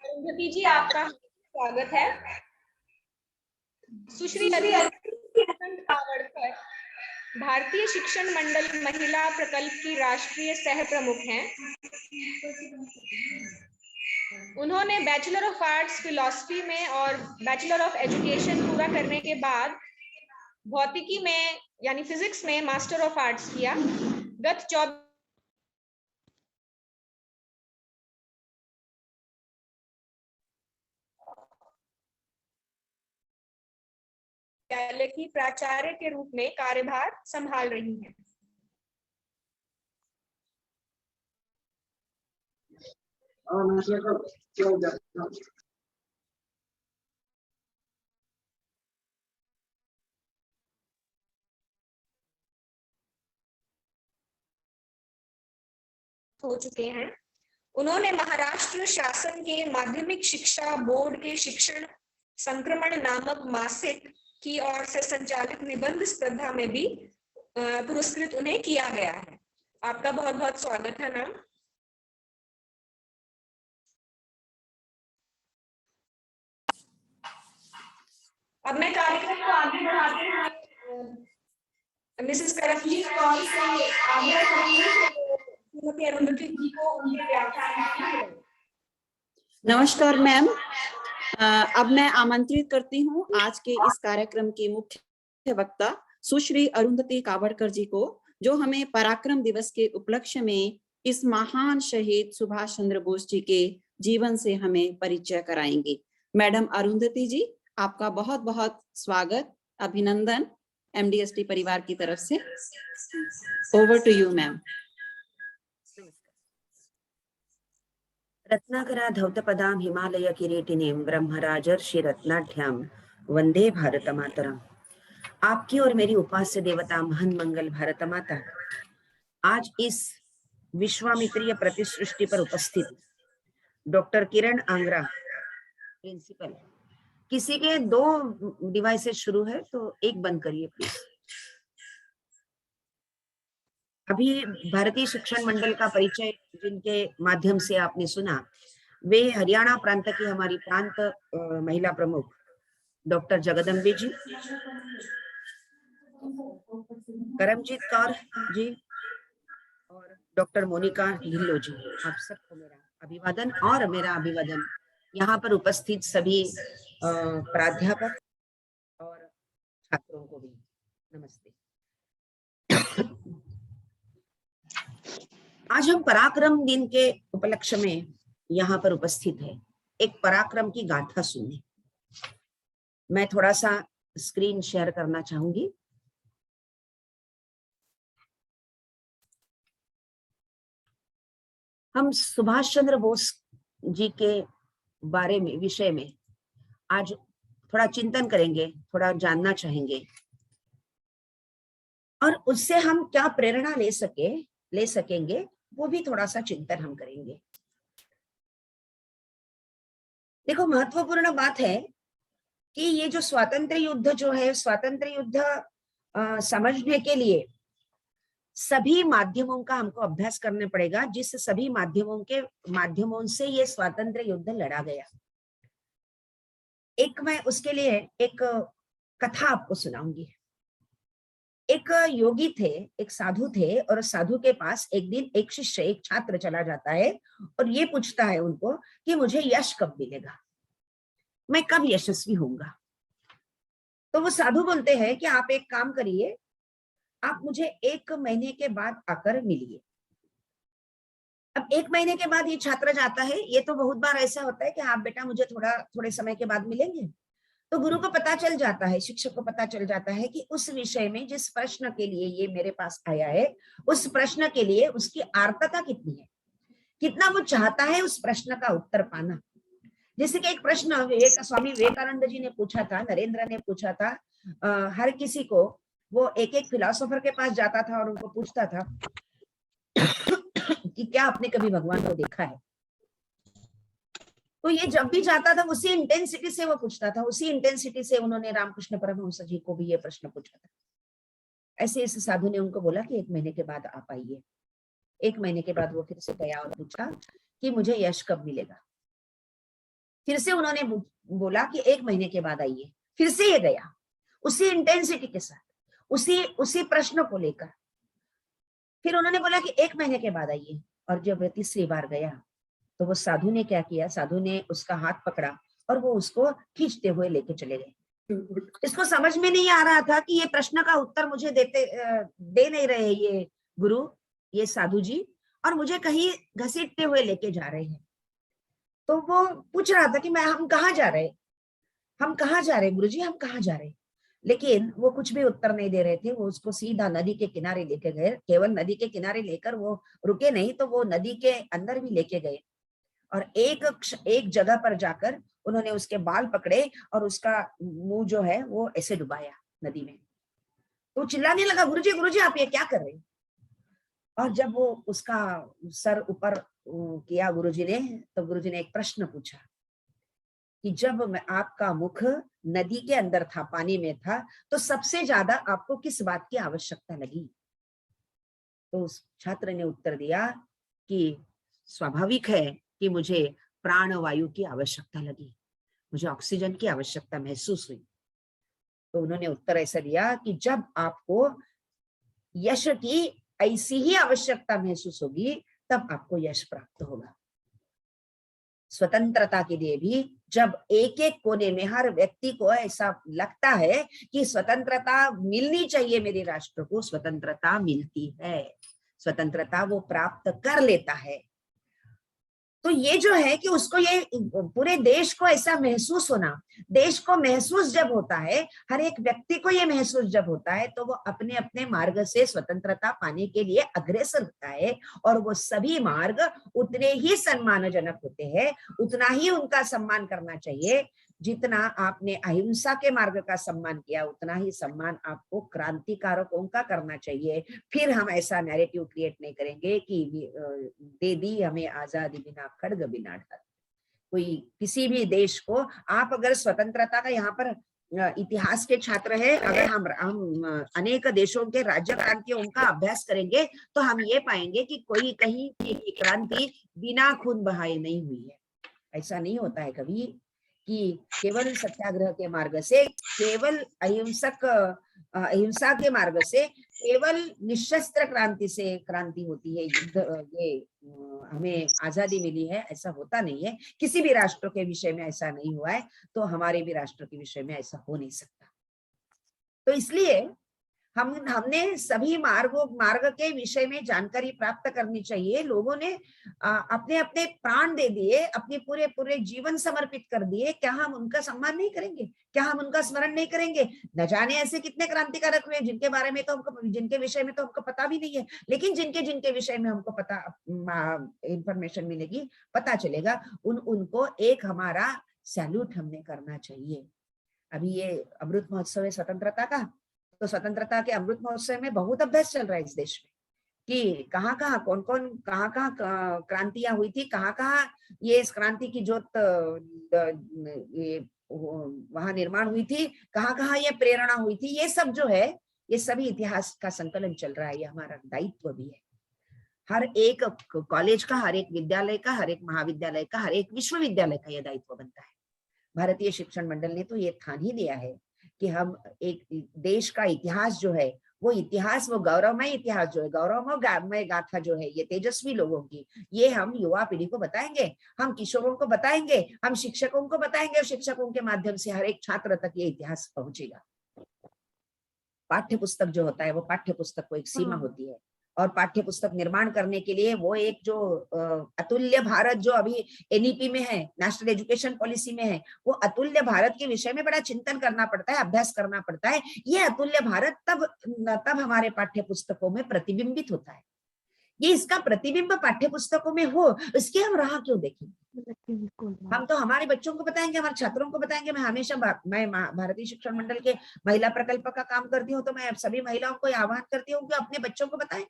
अरुंधति जी, आपका स्वागत है। सुश्री कावड़कर भारतीय शिक्षण मंडल महिला प्रकल्प की राष्ट्रीय सह प्रमुख हैं। उन्होंने बैचलर ऑफ आर्ट्स फिलॉसफी में और बैचलर ऑफ एजुकेशन पूरा करने के बाद भौतिकी में यानी फिजिक्स में मास्टर ऑफ आर्ट्स किया। गत 24 विद्यालय की प्राचार्य के रूप में कार्यभार संभाल रही हैं। हो चुके हैं। उन्होंने महाराष्ट्र शासन के माध्यमिक शिक्षा बोर्ड के शिक्षण संक्रमण नामक मासिक की ओर से संचालित निबंध स्पर्धा में भी पुरस्कृत उन्हें किया गया है। आपका बहुत बहुत स्वागत है मैम। अब मैं कार्यक्रम को आगे बढ़ाते हुए मिसेस करफली कौल से आग्रह करूंगी श्रीमती अरुंधति जी को उनके व्याख्यान। नमस्कार मैम, अब मैं आमंत्रित करती हूँ आज के इस कार्यक्रम की मुख्य वक्ता सुश्री अरुंधति कावड़कर जी को, जो हमें पराक्रम दिवस के उपलक्ष्य में इस महान शहीद सुभाष चंद्र बोस जी के जीवन से हमें परिचय कराएंगे। मैडम अरुंधति जी, आपका बहुत बहुत स्वागत, अभिनंदन MDST परिवार की तरफ से। Over to you ma'am. रत्नाकरा धौतपदां हिमालय किरीटिनीं ब्रह्मराजर्षि रत्नाढ्यां वंदे भारत मातरम। आपकी और मेरी उपास्य देवता महान मंगल भारत माता आज इस विश्वामित्रीय प्रतिसृष्टि पर उपस्थित डॉक्टर किरण आंग्रा प्रिंसिपल। किसी के 2 डिवाइसेस शुरू है तो एक बंद करिए प्लीज। अभी भारतीय शिक्षण मंडल का परिचय जिनके माध्यम से आपने सुना, वे हरियाणा प्रांत की हमारी प्रांत महिला प्रमुख डॉक्टर जगदम्बे जी, करमजीत कौर जी और डॉक्टर मोनिका ढिल्लो जी। आप सबको मेरा अभिवादन और मेरा अभिवादन यहाँ पर उपस्थित सभी प्राध्यापक और छात्रों को भी नमस्ते। आज हम पराक्रम दिन के उपलक्ष्य में यहाँ पर उपस्थित है, एक पराक्रम की गाथा सुनने। मैं थोड़ा सा स्क्रीन शेयर करना चाहूंगी। हम सुभाष चंद्र बोस जी के बारे में, विषय में आज थोड़ा चिंतन करेंगे, थोड़ा जानना चाहेंगे और उससे हम क्या प्रेरणा ले सकेंगे वो भी थोड़ा सा चिंतन हम करेंगे। देखो, महत्वपूर्ण बात है कि ये जो स्वातंत्र्य युद्ध जो है, स्वातंत्र्य युद्ध समझने के लिए सभी माध्यमों का हमको अभ्यास करने पड़ेगा, जिस सभी माध्यमों से ये स्वातंत्र्य युद्ध लड़ा गया। एक मैं उसके लिए एक कथा आपको सुनाऊंगी। एक योगी थे, एक साधु थे और साधु के पास एक दिन एक शिष्य, एक छात्र चला जाता है और ये पूछता है उनको कि मुझे यश कब मिलेगा, मैं कब यशस्वी होऊंगा। तो वो साधु बोलते हैं कि आप एक काम करिए, आप मुझे 1 महीने के बाद आकर मिलिए। अब 1 महीने के बाद ये छात्र जाता है। ये तो बहुत बार ऐसा होता है कि आप बेटा मुझे थोड़े समय के बाद मिलेंगे। तो गुरु को पता चल जाता है, शिक्षक को पता चल जाता है कि उस विषय में जिस प्रश्न के लिए ये मेरे पास आया है, उस प्रश्न के लिए उसकी आर्तता कितनी है, कितना वो चाहता है उस प्रश्न का उत्तर पाना। जैसे कि एक प्रश्न स्वामी विवेकानंद जी ने पूछा था, नरेंद्र ने पूछा था, हर किसी को, वो एक फिलोसोफर के पास जाता था और उनको पूछता था कि क्या आपने कभी भगवान को देखा है। तो ये जब भी जाता था उसी इंटेंसिटी से वो पूछता था, उसी इंटेंसिटी से उन्होंने रामकृष्ण परमहंस जी को भी ये प्रश्न पूछा था। ऐसे इस साधु ने उनको बोला कि 1 महीने के बाद आप आइए। 1 महीने के बाद वो फिर से गया और पूछा कि मुझे यश कब मिलेगा। फिर से उन्होंने बोला कि 1 महीने के बाद आइए। फिर से ये गया उसी इंटेंसिटी के साथ, उसी प्रश्न को लेकर। फिर उन्होंने बोला कि 1 महीने के बाद आइए। और जब वो तीसरी बार गया तो वो साधु ने क्या किया, साधु ने उसका हाथ पकड़ा और वो उसको खींचते हुए लेके चले गए। इसको समझ में नहीं आ रहा था कि ये प्रश्न का उत्तर मुझे दे नहीं रहे ये गुरु, ये साधु जी, और मुझे कहीं घसीटते हुए लेके जा रहे हैं। तो वो पूछ रहा था कि हम कहाँ जा रहे गुरुजी, हम कहाँ जा रहे। लेकिन वो कुछ भी उत्तर नहीं दे रहे थे। वो उसको सीधा नदी के किनारे लेके गए। केवल नदी के किनारे लेकर वो रुके नहीं, तो वो नदी के अंदर भी लेके गए और एक जगह पर जाकर उन्होंने उसके बाल पकड़े और उसका मुंह जो है वो ऐसे डुबाया नदी में। तो चिल्लाने लगा, गुरुजी गुरुजी आप ये क्या कर रहे हैं। और जब वो उसका सर ऊपर किया गुरुजी ने, तो गुरुजी ने एक प्रश्न पूछा कि जब आपका मुख नदी के अंदर था, पानी में था, तो सबसे ज्यादा आपको किस बात की आवश्यकता लगी? तो उस छात्र ने उत्तर दिया कि स्वाभाविक है कि मुझे प्राणवायु की आवश्यकता लगी, मुझे ऑक्सीजन की आवश्यकता महसूस हुई। तो उन्होंने उत्तर ऐसा दिया कि जब आपको यश की ऐसी ही आवश्यकता महसूस होगी, तब आपको यश प्राप्त होगा। स्वतंत्रता के लिए भी जब एक एक कोने में हर व्यक्ति को ऐसा लगता है कि स्वतंत्रता मिलनी चाहिए मेरे राष्ट्र को, स्वतंत्रता मिलती है, स्वतंत्रता वो प्राप्त कर लेता है। तो ये जो है कि उसको ये पूरे देश को ऐसा महसूस होना, देश को महसूस जब होता है, हर एक व्यक्ति को ये महसूस जब होता है, तो वो अपने अपने मार्ग से स्वतंत्रता पाने के लिए अग्रसर होता है। और वो सभी मार्ग उतने ही सम्मानजनक होते हैं, उतना ही उनका सम्मान करना चाहिए। जितना आपने अहिंसा के मार्ग का सम्मान किया, उतना ही सम्मान आपको क्रांतिकारकों का करना चाहिए। फिर हम ऐसा नैरेटिव क्रिएट नहीं करेंगे कि दे दी हमें आजादी बिना खड्ग बिना डर। कोई किसी भी देश को, आप अगर स्वतंत्रता का यहाँ पर इतिहास के छात्र है, अगर हम अनेक देशों के राज्य क्रांतियों का अभ्यास करेंगे, तो हम ये पाएंगे कि कोई कहीं की क्रांति बिना खून बहाए नहीं हुई है। ऐसा नहीं होता है कभी कि केवल सत्याग्रह के मार्ग से, केवल अहिंसा के मार्ग से, केवल निशस्त्र क्रांति से क्रांति होती है, ये हमें आजादी मिली है, ऐसा होता नहीं है। किसी भी राष्ट्र के विषय में ऐसा नहीं हुआ है, तो हमारे भी राष्ट्र के विषय में ऐसा हो नहीं सकता। तो इसलिए हमने सभी मार्ग के विषय में जानकारी प्राप्त करनी चाहिए। लोगों ने अपने अपने प्राण दे दिए, अपने पूरे जीवन समर्पित कर दिए। क्या हम उनका सम्मान नहीं करेंगे? क्या हम उनका स्मरण नहीं करेंगे? न जाने ऐसे कितने क्रांतिकारक हुए जिनके बारे में तो जिनके विषय में तो हमको पता भी नहीं है, लेकिन जिनके विषय में हमको पता इंफॉर्मेशन मिलेगी, पता चलेगा, उनको एक हमारा सैल्यूट हमने करना चाहिए। अभी ये अमृत महोत्सव है स्वतंत्रता का, तो स्वतंत्रता के अमृत महोत्सव में बहुत अभ्यास चल रहा है इस देश में कि कहाँ कौन कहाँ क्रांतियां हुई थी, कहाँ ये इस क्रांति की जोत ये वहां निर्माण हुई थी, कहाँ ये प्रेरणा हुई थी। ये सब जो है, ये सभी इतिहास का संकलन चल रहा है। ये हमारा दायित्व भी है। हर एक कॉलेज का, हर एक विद्यालय का, हर एक महाविद्यालय का, हर एक विश्वविद्यालय का यह दायित्व बनता है। भारतीय शिक्षण मंडल ने तो ये ठान ही दिया है कि हम एक देश का इतिहास जो है, वो इतिहास, वो गौरवमय इतिहास जो है, गौरवमय गाथा जो है, ये तेजस्वी लोगों की, ये हम युवा पीढ़ी को बताएंगे, हम किशोरों को बताएंगे, हम शिक्षकों को बताएंगे, और शिक्षकों के माध्यम से हर एक छात्र तक ये इतिहास पहुंचेगा। पाठ्य पुस्तक जो होता है, वो पाठ्य पुस्तक को एक सीमा होती है, और पाठ्य पुस्तक निर्माण करने के लिए वो एक जो अतुल्य भारत जो अभी एनईपी में है, नेशनल एजुकेशन पॉलिसी में है, वो अतुल्य भारत के विषय में बड़ा चिंतन करना पड़ता है, अभ्यास करना पड़ता है। ये अतुल्य भारत तब हमारे पाठ्य पुस्तकों में प्रतिबिंबित होता है। ये इसका प्रतिबिंब पाठ्य पुस्तकों में हो, इसकी हम राह क्यों देखेंगे? हम तो हमारे बच्चों को बताएंगे, हमारे छात्रों को बताएंगे। मैं हमेशा मैं भारतीय शिक्षण मंडल के महिला प्रकल्प का काम करती हूँ, तो मैं सभी महिलाओं को आह्वान करती हूँ कि अपने बच्चों को बताएं,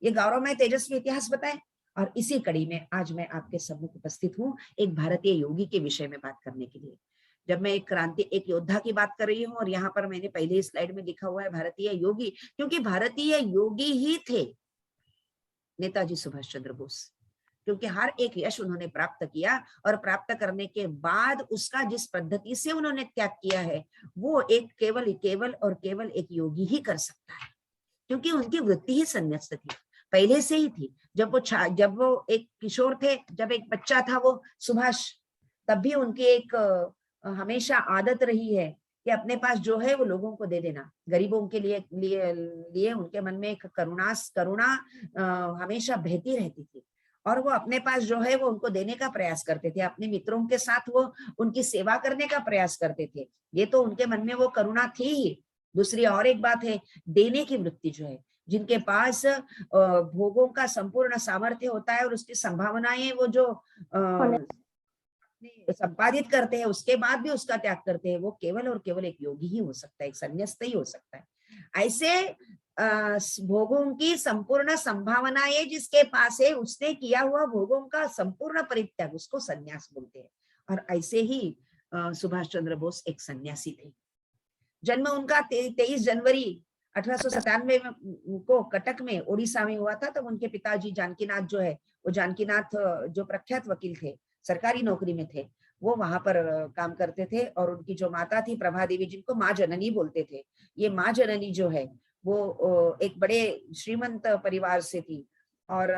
ये गौरवमय तेजस्वी इतिहास बताएं। और इसी कड़ी में आज मैं आपके सम्मुख उपस्थित हूँ एक भारतीय योगी के विषय में बात करने के लिए। जब मैं एक योद्धा की बात कर रही हूँ, और यहाँ पर मैंने पहले स्लाइड में लिखा हुआ है भारतीय योगी, क्योंकि भारतीय योगी ही थे नेताजी सुभाष चंद्र बोस। क्योंकि हर एक यश उन्होंने प्राप्त किया, और प्राप्त करने के बाद उसका जिस पद्धति से उन्होंने त्याग किया है, वो एक केवल एक योगी ही कर सकता है। क्योंकि उनकी वृत्ति ही संन्यास्त थी, पहले से ही थी। जब वो एक किशोर थे, जब एक बच्चा था वो सुभाष, तब भी उनकी एक हमेशा आदत रही है कि अपने पास जो है वो लोगों को दे देना। गरीबों के लिए उनके मन में एक करुणा हमेशा बहती रहती थी, और वो अपने पास जो है वो उनको देने का प्रयास करते थे। अपने मित्रों के साथ वो उनकी सेवा करने का प्रयास करते थे। ये तो उनके मन में वो करुणा थी ही। दूसरी और एक बात है, देने की वृत्ति जो है, जिनके पास भोगों का संपूर्ण सामर्थ्य होता है, और उसकी संभावनाएं वो जो संपादित करते हैं, उसके बाद भी उसका त्याग करते हैं, वो केवल और केवल एक योगी ही हो सकता है, एक संन्यास्त ही हो सकता है। ऐसे भोगों की संपूर्ण संभावनाएं जिसके पास है, उसने किया हुआ भोगों का संपूर्ण परित्याग, उसको सन्यास बोलते हैं। और ऐसे ही सुभाष चंद्र बोस एक सन्यासी थे। जन्म उनका 23 जनवरी 1897 को कटक में, ओडिशा में हुआ था। तब उनके पिताजी जानकीनाथ जो है, वो जानकीनाथ जो प्रख्यात वकील थे, सरकारी नौकरी में थे, वो वहां पर काम करते थे। और उनकी जो माता थी प्रभा देवी, जिनको माँ जननी बोलते थे, ये माँ जननी जो है वो एक बड़े श्रीमंत परिवार से थी। और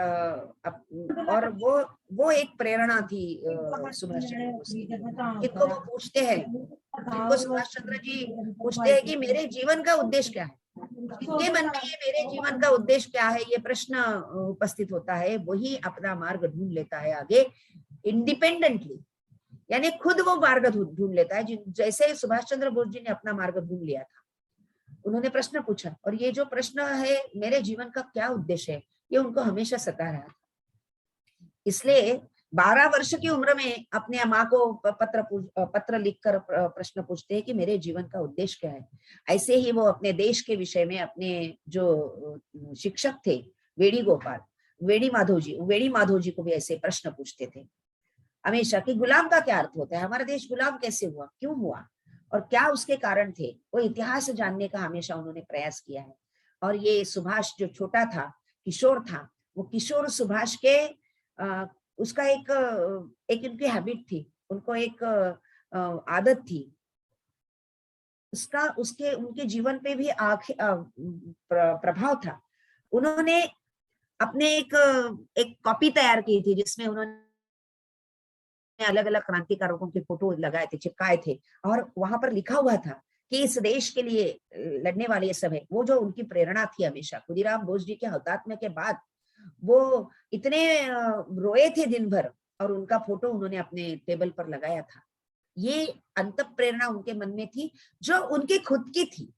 वो एक प्रेरणा थी सुभाष चंद्र बोस की। जिनको वो पूछते हैं, जिनको सुभाष चंद्र जी पूछते हैं कि मेरे जीवन का उद्देश्य क्या है, जिनके मन में ये मेरे जीवन का उद्देश्य क्या है, ये प्रश्न उपस्थित होता है, वही अपना मार्ग ढूंढ लेता है आगे इंडिपेंडेंटली, यानी खुद वो मार्ग ढूंढ लेता है। जैसे सुभाष चंद्र बोस जी ने अपना मार्ग ढूंढ लिया था। उन्होंने प्रश्न पूछा, और ये जो प्रश्न है मेरे जीवन का क्या उद्देश्य है, ये उनको हमेशा सता रहा था। इसलिए 12 वर्ष की उम्र में अपने माँ को पत्र लिखकर प्रश्न पूछते हैं कि मेरे जीवन का उद्देश्य क्या है। ऐसे ही वो अपने देश के विषय में अपने जो शिक्षक थे वेणी माधव जी को भी ऐसे प्रश्न पूछते थे हमेशा, कि गुलाम का क्या अर्थ होता है, हमारा देश गुलाम कैसे हुआ, क्यों हुआ, और क्या उसके कारण थे। वो इतिहास जानने का हमेशा उन्होंने प्रयास किया है। और ये सुभाष जो छोटा था, किशोर था, वो किशोर सुभाष के उसका एक उनकी हैबिट थी, उनको एक आदत थी, उनके जीवन पे भी प्रभाव था। उन्होंने अपने एक कॉपी तैयार की थी, जिसमें उन्होंने अलग अलग क्रांतिकारों के फोटो लगाए थे, चिपकाए थे, और वहां पर लिखा हुआ था कि इस देश के लिए लड़ने वाले ये सब है। वो जो उनकी प्रेरणा थी हमेशा, खुदीराम बोस जी के हुतात्म्य के बाद वो इतने रोए थे दिन भर, और उनका फोटो उन्होंने अपने टेबल पर लगाया था। ये अंत प्रेरणा उनके मन में थी, जो उनके खुद की थी।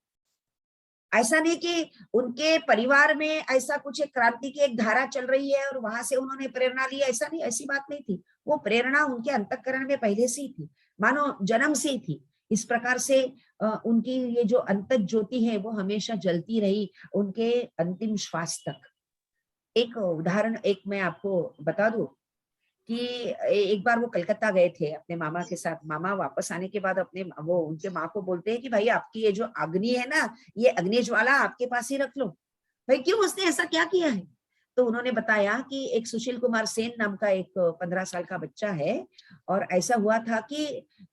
ऐसा नहीं कि उनके परिवार में ऐसा कुछ एक क्रांति की एक धारा चल रही है और वहां से उन्होंने प्रेरणा ली, ऐसा नहीं, ऐसी बात नहीं थी। वो प्रेरणा उनके अंतःकरण में पहले से ही थी, मानो जन्म से ही थी। इस प्रकार से उनकी ये जो अंतः ज्योति है वो हमेशा जलती रही उनके अंतिम श्वास तक। एक उदाहरण मैं आपको बता दूं कि एक बार वो कलकत्ता गए थे अपने मामा के साथ। मामा वापस आने के बाद उनके माँ को बोलते हैं कि भाई आपकी ये जो अग्नि है ना, ये अग्नि ज्वाला आपके पास ही रख लो। भाई क्यों, उसने ऐसा क्या किया है? तो उन्होंने बताया कि एक सुशील कुमार सेन नाम का एक 15 साल का बच्चा है, और ऐसा हुआ था कि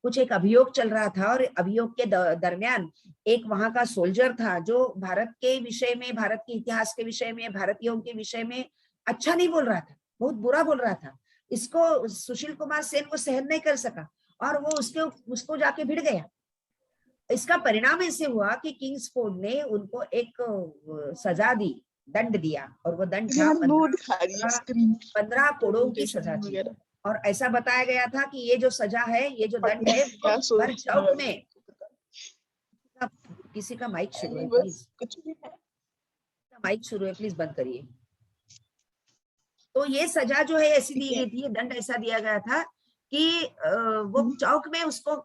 कुछ एक अभियोग चल रहा था, और अभियोग के दरमियान एक वहां का सोल्जर था जो भारत के विषय में, भारत के इतिहास के विषय में, भारतीयों के विषय में अच्छा नहीं बोल रहा था, बहुत बुरा बोल रहा था। इसको सुशील कुमार सेन को सहन नहीं कर सका, और वो उसको जाके भिड़ गया। इसका परिणाम ऐसे हुआ कि किंग्सफोर्ड ने उनको एक सजा दी, दंड दिया, और वो दंड था 15 करोड़ की सजा थी। और ऐसा बताया गया था कि ये जो सजा है, ये जो दंड है, हर चौक में। किसी का माइक शुरू है, प्लीज माइक शुरू है, प्लीज बंद करिए। तो ये सजा जो है ऐसी दी गई थी, दंड ऐसा दिया गया था कि वो चौक में उसको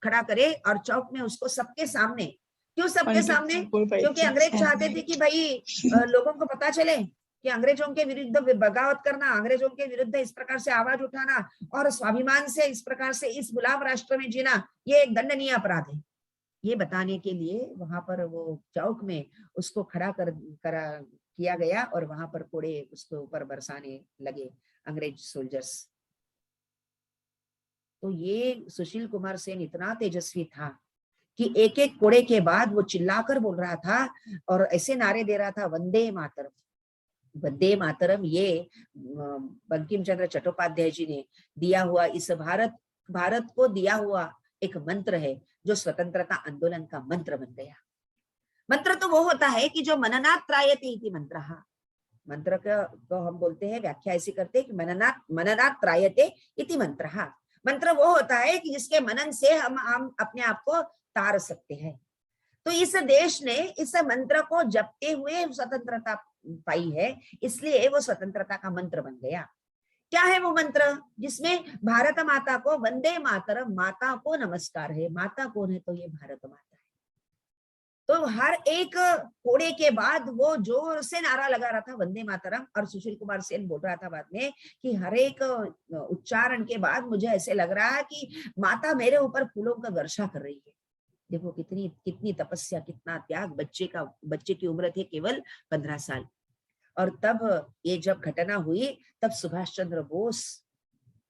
खड़ा करे, और चौक में उसको सबके सामने। क्यों सबके सामने? क्योंकि अंग्रेज चाहते थे कि भाई लोगों को पता चले कि अंग्रेजों के विरुद्ध बगावत करना, अंग्रेजों के विरुद्ध इस प्रकार से आवाज उठाना और स्वाभिमान से इस प्रकार से इस गुलाम राष्ट्र में जीना, ये एक दंडनीय अपराध है। ये बताने के लिए वहां पर वो चौक में उसको खड़ा किया गया, और वहां पर कोड़े उसके ऊपर बरसाने लगे अंग्रेज सोल्जर्स। तो ये सुशील कुमार सेन इतना तेजस्वी था कि एक एक कोड़े के बाद वो चिल्लाकर बोल रहा था और ऐसे नारे दे रहा था, वंदे मातरम, वंदे मातरम। ये बंकिम चंद्र चट्टोपाध्याय जी ने दिया हुआ, इस भारत को दिया हुआ एक मंत्र है, जो स्वतंत्रता आंदोलन का मंत्र बन गया। मंत्र तो वो होता है कि जो मननात् त्रायते इति मंत्रः। मंत्र को हम बोलते हैं, व्याख्या ऐसी करते हैं कि मननात् त्रायते इति मंत्रः। मंत्र वो होता है कि जिसके मनन से हम अपने आप को तार सकते हैं। तो इस देश ने इस मंत्र को जपते हुए स्वतंत्रता पाई है, इसलिए वो स्वतंत्रता का मंत्र बन गया। क्या है वो मंत्र? जिसमें भारत माता को वंदे मातरम, माता को नमस्कार है। माता कौन है? तो ये भारत माता है। तो हर एक कोड़े के बाद वो जोर से नारा लगा रहा था वंदे मातरम, और सुशील कुमार सेन बोल रहा था बाद में कि हर एक उच्चारण के बाद मुझे ऐसे लग रहा है कि माता मेरे ऊपर फूलों का वर्षा कर रही है। देखो कितनी कितनी तपस्या, कितना त्याग। बच्चे की उम्र थी केवल 15 साल। और तब ये जब घटना हुई तब सुभाष चंद्र बोस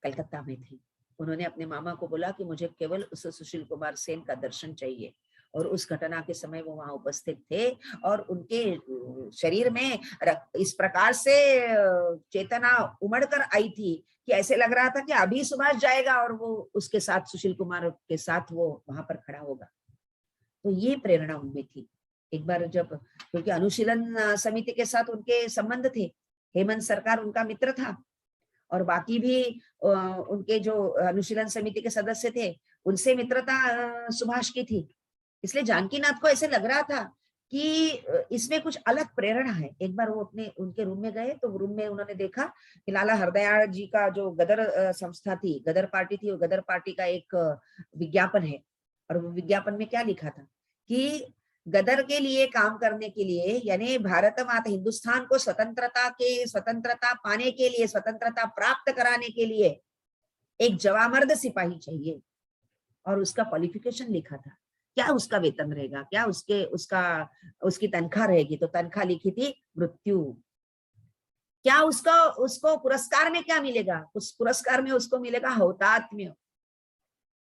कलकत्ता में थे। उन्होंने अपने मामा को बोला कि मुझे केवल उस सुशील कुमार सेन का दर्शन चाहिए, और उस घटना के समय वो वहां उपस्थित थे, और उनके शरीर में इस प्रकार से चेतना उमड़ कर आई थी कि ऐसे लग रहा था कि अभी सुभाष जाएगा और वो उसके साथ, सुशील कुमार के साथ वो वहां पर खड़ा होगा। तो ये प्रेरणा उनमें थी। एक बार जब, क्योंकि अनुशीलन समिति के साथ उनके संबंध थे, हेमंत सरकार उनका मित्र था, और बाकी भी उनके जो अनुशीलन समिति के सदस्य थे उनसे मित्रता सुभाष की थी। इसलिए जानकीनाथ को ऐसे लग रहा था कि इसमें कुछ अलग प्रेरणा है। एक बार वो उनके रूम में गए, तो रूम में उन्होंने देखा कि लाला हरदयाल जी का जो गदर संस्था थी, गदर पार्टी थी, वो गदर पार्टी का एक विज्ञापन है। और वो विज्ञापन में क्या लिखा था कि गदर के लिए काम करने के लिए, यानी भारत माता हिंदुस्तान को स्वतंत्रता पाने के लिए, स्वतंत्रता प्राप्त कराने के लिए एक जवामर्द सिपाही चाहिए। और उसका क्वालिफिकेशन लिखा था, क्या उसका वेतन रहेगा, क्या उसकी तनख्वाह रहेगी। तो तनख्वाह लिखी थी मृत्यु। क्या उसको पुरस्कार में क्या मिलेगा? उस पुरस्कार में उसको मिलेगा हौतात्म्य।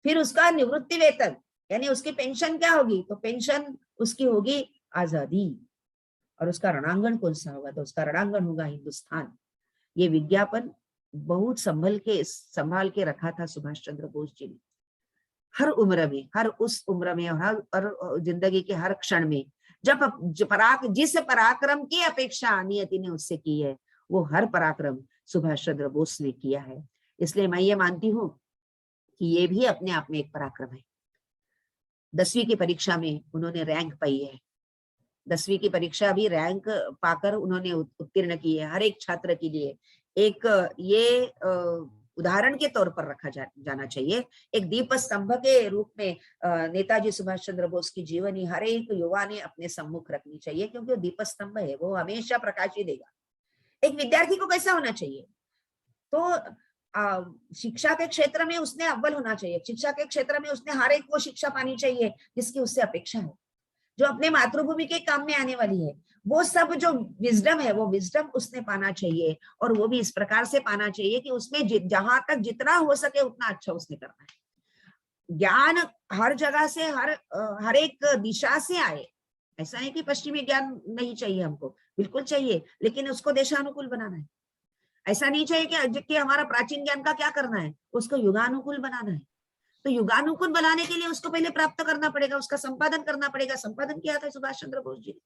फिर उसका निवृत्ति वेतन, यानी उसकी पेंशन क्या होगी? तो पेंशन उसकी होगी आजादी। और उसका रणांगण कौन सा होगा? तो उसका रणांगण होगा हिंदुस्तान। ये विज्ञापन बहुत संभाल के रखा था सुभाष चंद्र बोस जी ने। हर उम्र में, हर उस उम्र में, हर जिंदगी के हर क्षण में, जिस पराक्रम की अपेक्षा नियति ने उससे की है, वो हर पराक्रम सुभाष चंद्र बोस ने किया है। इसलिए मैं ये मानती हूँ कि ये भी अपने आप में एक पराक्रम है। 10वीं की परीक्षा में उन्होंने रैंक पाई है। 10वीं की परीक्षा भी रैंक पाकर उन्होंने उत्तीर्ण की है। हर एक छात्र के लिए एक ये उदाहरण के तौर पर रखा जाना चाहिए। एक दीप स्तंभ के रूप में नेताजी सुभाष चंद्र बोस की जीवनी हर एक युवा ने अपने सम्मुख रखनी चाहिए, क्योंकि वो दीप स्तंभ है, वो हमेशा प्रकाश ही देगा। एक विद्यार्थी को कैसा होना चाहिए? तो शिक्षा के क्षेत्र में उसने अव्वल होना चाहिए। शिक्षा के क्षेत्र में उसने हर एक वो शिक्षा पानी चाहिए जिसकी उससे अपेक्षा है, जो अपने मातृभूमि के काम में आने वाली है। वो सब जो विजडम है, वो विजडम उसने पाना चाहिए, और वो भी इस प्रकार से पाना चाहिए कि उसमें जहां तक जितना हो सके उतना अच्छा उसने करना है। ज्ञान हर जगह से, हर एक दिशा से आए। ऐसा नहीं कि पश्चिमी ज्ञान नहीं चाहिए हमको, बिल्कुल चाहिए, लेकिन उसको देशानुकूल बनाना है। ऐसा नहीं चाहिए कि हमारा प्राचीन ज्ञान का क्या करना है, उसको युगानुकूल बनाना है। तो युगानुकूल बनाने के लिए उसको पहले प्राप्त करना पड़ेगा, उसका संपादन करना पड़ेगा। संपादन किया था सुभाष चंद्र बोस जी ने,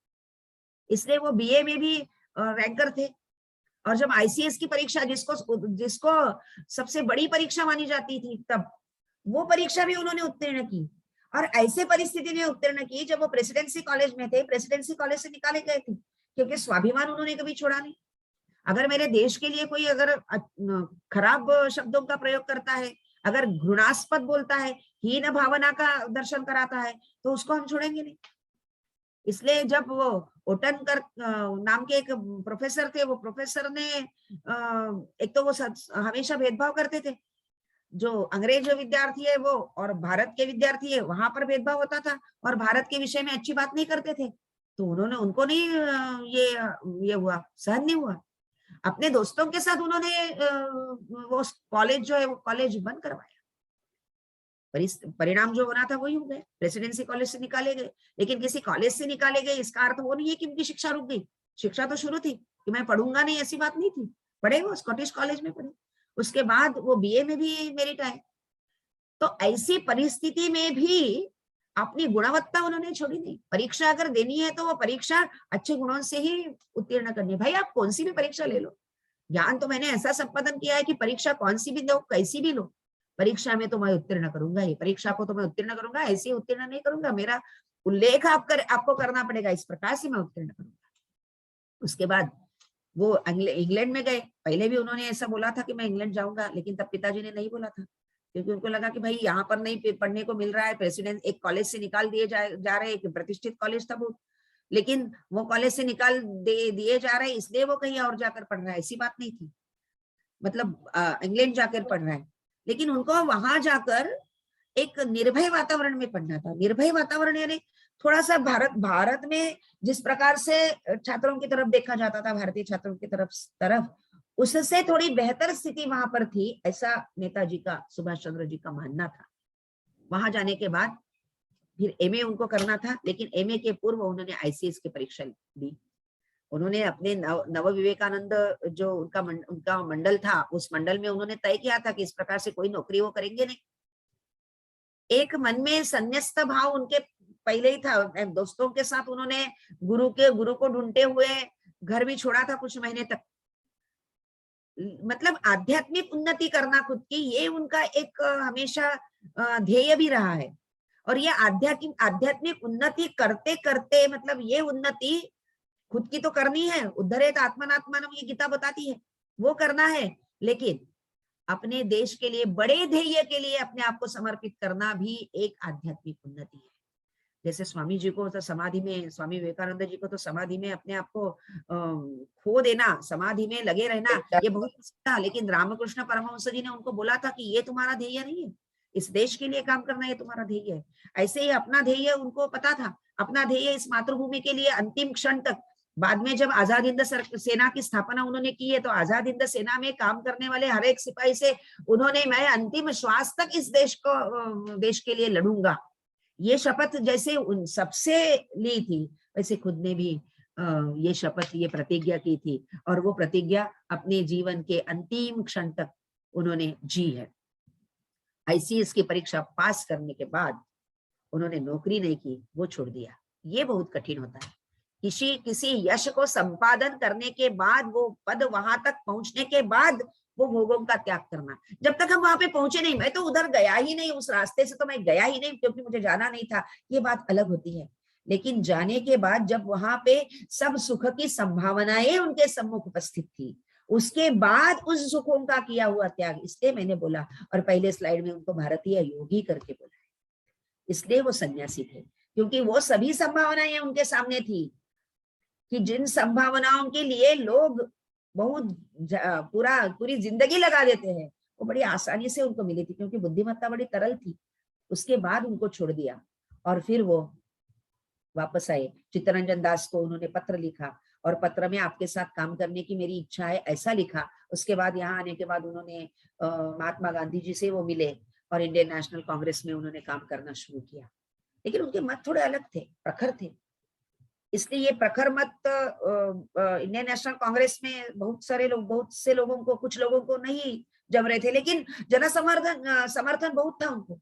इसलिए वो बीए में भी रैंकर थे। और जब आईसीएस की परीक्षा, जिसको सबसे बड़ी परीक्षा मानी जाती थी, तब वो परीक्षा भी उन्होंने उत्तीर्ण की। और ऐसे परिस्थिति में उत्तीर्ण की जब वो प्रेसिडेंसी कॉलेज में थे। प्रेसिडेंसी कॉलेज से निकाले गए थे क्योंकि स्वाभिमान उन्होंने कभी छोड़ा नहीं। अगर मेरे देश के लिए कोई अगर खराब शब्दों का प्रयोग करता है, अगर घृणास्पद बोलता है, हीन भावना का दर्शन कराता है, तो उसको हम छोड़ेंगे नहीं। इसलिए जब वो ओटनकर नाम के एक प्रोफेसर थे, वो प्रोफेसर ने एक तो वो हमेशा भेदभाव करते थे। जो अंग्रेज विद्यार्थी है वो और भारत के विद्यार्थी है, वहां पर भेदभाव होता था, और भारत के विषय में अच्छी बात नहीं करते थे। तो उनको नहीं ये हुआ, सहन नहीं हुआ। अपने दोस्तों के साथ उन्होंने वो कॉलेज जो है वो कॉलेज बंद करवाया। परिणाम जो होना था वही हो गया, प्रेसिडेंसी कॉलेज से निकाले गए। लेकिन किसी कॉलेज से निकाले गए इसका अर्थ वो नहीं है कि उनकी शिक्षा रुक गई। शिक्षा तो शुरू थी कि मैं पढ़ूंगा नहीं, ऐसी बात नहीं थी। पढ़े, वो स्कॉटिश कॉलेज में पढ़े, उसके बाद वो बीए में भी मेरिट आए। तो ऐसी परिस्थिति में भी अपनी गुणवत्ता उन्होंने छोड़ी नहीं। परीक्षा अगर देनी है तो वो परीक्षा अच्छे गुणों से ही उत्तीर्ण करनी है। भाई आप कौन सी भी परीक्षा ले लो, ज्ञान तो मैंने ऐसा संपादन किया है कि परीक्षा कौन सी भी लो, कैसी भी लो, परीक्षा में तो मैं उत्तीर्ण करूंगा ही। परीक्षा को तो मैं उत्तीर्ण करूंगा, ऐसे ही उत्तीर्ण नहीं करूंगा। मेरा उल्लेख आपको करना पड़ेगा, इस प्रकार से मैं उत्तीर्ण करूंगा। उसके बाद वो इंग्लैंड में गए। पहले भी उन्होंने ऐसा बोला था कि मैं इंग्लैंड जाऊंगा, लेकिन तब पिताजी ने नहीं बोला था। क्योंकि उनको लगा कि भाई यहाँ पर नहीं पढ़ने को मिल रहा है, प्रेसिडेंट एक कॉलेज से निकाल दिए जा रहे हैं, प्रतिष्ठित कॉलेज था वो, लेकिन वो कॉलेज से निकाल दिए जा रहे हैं इसलिए वो कहीं और जाकर पढ़ रहा है, ऐसी बात नहीं थी। मतलब इंग्लैंड जाकर पढ़ रहा है, लेकिन उनको वहां जाकर एक निर्भय वातावरण में पढ़ना था। निर्भय वातावरण यानी थोड़ा सा भारत में जिस प्रकार से छात्रों की तरफ देखा जाता था, भारतीय छात्रों की तरफ उससे थोड़ी बेहतर स्थिति वहां पर थी, ऐसा नेताजी का, सुभाष चंद्र जी का मानना था। वहां जाने के बाद फिर एमए उनको करना था, लेकिन एमए के पूर्व उन्होंने आईसीएस की परीक्षा दी। उन्होंने अपने नव विवेकानंद जो उनका मंडल था, उस मंडल में उन्होंने तय किया था कि इस प्रकार से कोई नौकरी वो करेंगे नहीं। एक मन में संन्यास्त भाव उनके पहले ही था। दोस्तों के साथ उन्होंने गुरु को ढूंढते हुए घर भी छोड़ा था कुछ महीने तक। मतलब आध्यात्मिक उन्नति करना खुद की, ये उनका एक हमेशा ध्येय भी रहा है। और ये आध्यात्मिक उन्नति करते करते, मतलब ये उन्नति खुद की तो करनी है, उद्धरेत आत्मनात्मानम, ये गीता बताती है, वो करना है, लेकिन अपने देश के लिए, बड़े ध्येय के लिए अपने आप को समर्पित करना भी एक आध्यात्मिक उन्नति है। जैसे स्वामी जी को तो समाधि में, स्वामी विवेकानंद जी को तो समाधि में अपने आप को खो देना, समाधि में लगे रहना, ये बहुत पसंद था, लेकिन रामकृष्ण परमहंस जी ने उनको बोला था कि ये तुम्हारा ध्येय नहीं है, इस देश के लिए काम करना ये तुम्हारा ध्येय है। ऐसे ही अपना ध्येय उनको पता था, अपना ध्येय इस मातृभूमि के लिए अंतिम क्षण तक। बाद में जब आजाद हिंद सेना की स्थापना उन्होंने की है, तो आजाद हिंद सेना में काम करने वाले हर एक सिपाही से उन्होंने, मैं अंतिम श्वास तक इस देश के लिए लड़ूंगा, ये शपथ जैसे उन सबसे ली थी, वैसे खुद ने भी ये शपथ, ये प्रतिज्ञा की थी, और वो प्रतिज्ञा अपने जीवन के अंतिम क्षण तक उन्होंने जी है। आईसीएस की परीक्षा पास करने के बाद उन्होंने नौकरी नहीं की, वो छोड़ दिया। ये बहुत कठिन होता है। किसी यश को संपादन करने के बाद, वो पद वहां तक पहुंचने के बाद वो भोगों का त्याग करना। जब तक हम वहां पे पहुंचे नहीं, मैं तो उधर गया ही नहीं, उस रास्ते से तो मैं गया ही नहीं क्योंकि मुझे जाना नहीं था, ये बात अलग होती है। लेकिन जाने के बाद जब वहां पे सब सुख की संभावनाएं उनके सम्मुख उपस्थित थी, उसके बाद उस सुखों का किया हुआ त्याग, इसलिए मैंने बोला, और पहले स्लाइड में उनको भारतीय योगी करके बोला है, इसलिए वो सन्यासी थे, क्योंकि वो सभी संभावनाएं उनके सामने थी कि जिन संभावनाओं के लिए लोग बहुत पूरी जिंदगी लगा देते हैं, वो बड़ी आसानी से उनको मिली थी, क्योंकि बुद्धिमत्ता बड़ी तरल थी। उसके बाद उनको छोड़ दिया और फिर वो वापस आए। चित्तरंजन दास को उन्होंने पत्र लिखा, और पत्र में आपके साथ काम करने की मेरी इच्छा है, ऐसा लिखा। उसके बाद यहाँ आने के बाद उन्होंने महात्मा गांधी जी से वो मिले, और इंडियन नेशनल कांग्रेस में उन्होंने काम करना शुरू किया। लेकिन उनके मत थोड़े अलग थे, प्रखर थे, इसलिए ये प्रखर मत इंडियन नेशनल कांग्रेस में बहुत से लोगों को, कुछ लोगों को नहीं जम रहे थे, लेकिन समर्थन बहुत था उनको।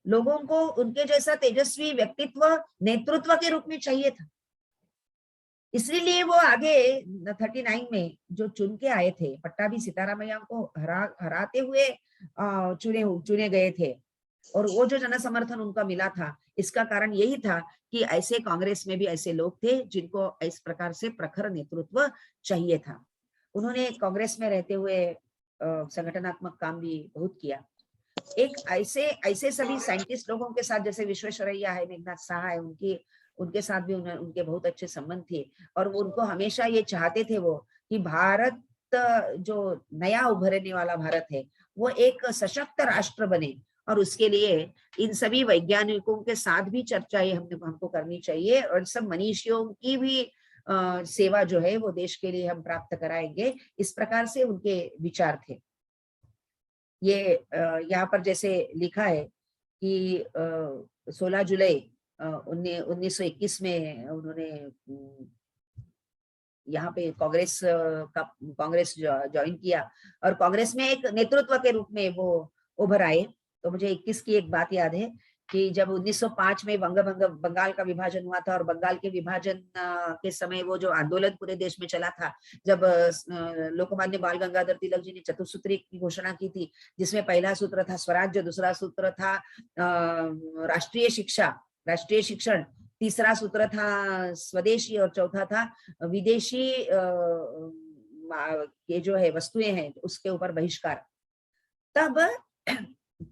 लोगों को उनके जैसा तेजस्वी व्यक्तित्व नेतृत्व के रूप में चाहिए था। इसलिए वो आगे 39 में जो चुन के आए थे, पट्टाभी सीतारामैया को हराते हुए चुने गए थे, और वो जो जन समर्थन उनका मिला था, इसका कारण यही था कि ऐसे कांग्रेस में भी ऐसे लोग थे जिनको इस प्रकार से प्रखर नेतृत्व चाहिए था। उन्होंने कांग्रेस में रहते हुए संगठनात्मक काम भी बहुत किया। एक ऐसे सभी साइंटिस्ट लोगों के साथ, जैसे विश्वेश्वरैया है, मेघनाथ साहा है, उनके साथ भी उनके बहुत अच्छे संबंध थे, और वो उनको हमेशा ये चाहते थे वो कि भारत, जो नया उभरने वाला भारत है, वो एक सशक्त राष्ट्र बने, और उसके लिए इन सभी वैज्ञानिकों के साथ भी चर्चाएं हमको करनी चाहिए, और सब मनीषियों की भी सेवा जो है वो देश के लिए हम प्राप्त कराएंगे। इस प्रकार से उनके विचार थे। ये यहाँ पर जैसे लिखा है कि 16 जुलाई 1921 में उन्होंने यहाँ पे कांग्रेस ज्वाइन किया, और कांग्रेस में एक नेतृत्व के रूप में वो उभर आए। तो मुझे 21 की एक बात याद है कि जब 1905 में बंगाल का विभाजन हुआ था, और बंगाल के विभाजन के समय वो जो आंदोलन पूरे देश में चला था, जब लोकमान्य बाल गंगाधर तिलक जी ने चतुर्सूत्री की घोषणा की थी, जिसमें पहला सूत्र था स्वराज्य, दूसरा सूत्र था राष्ट्रीय शिक्षण, तीसरा सूत्र था स्वदेशी, और चौथा था विदेशी ये जो है वस्तुएं हैं उसके ऊपर बहिष्कार।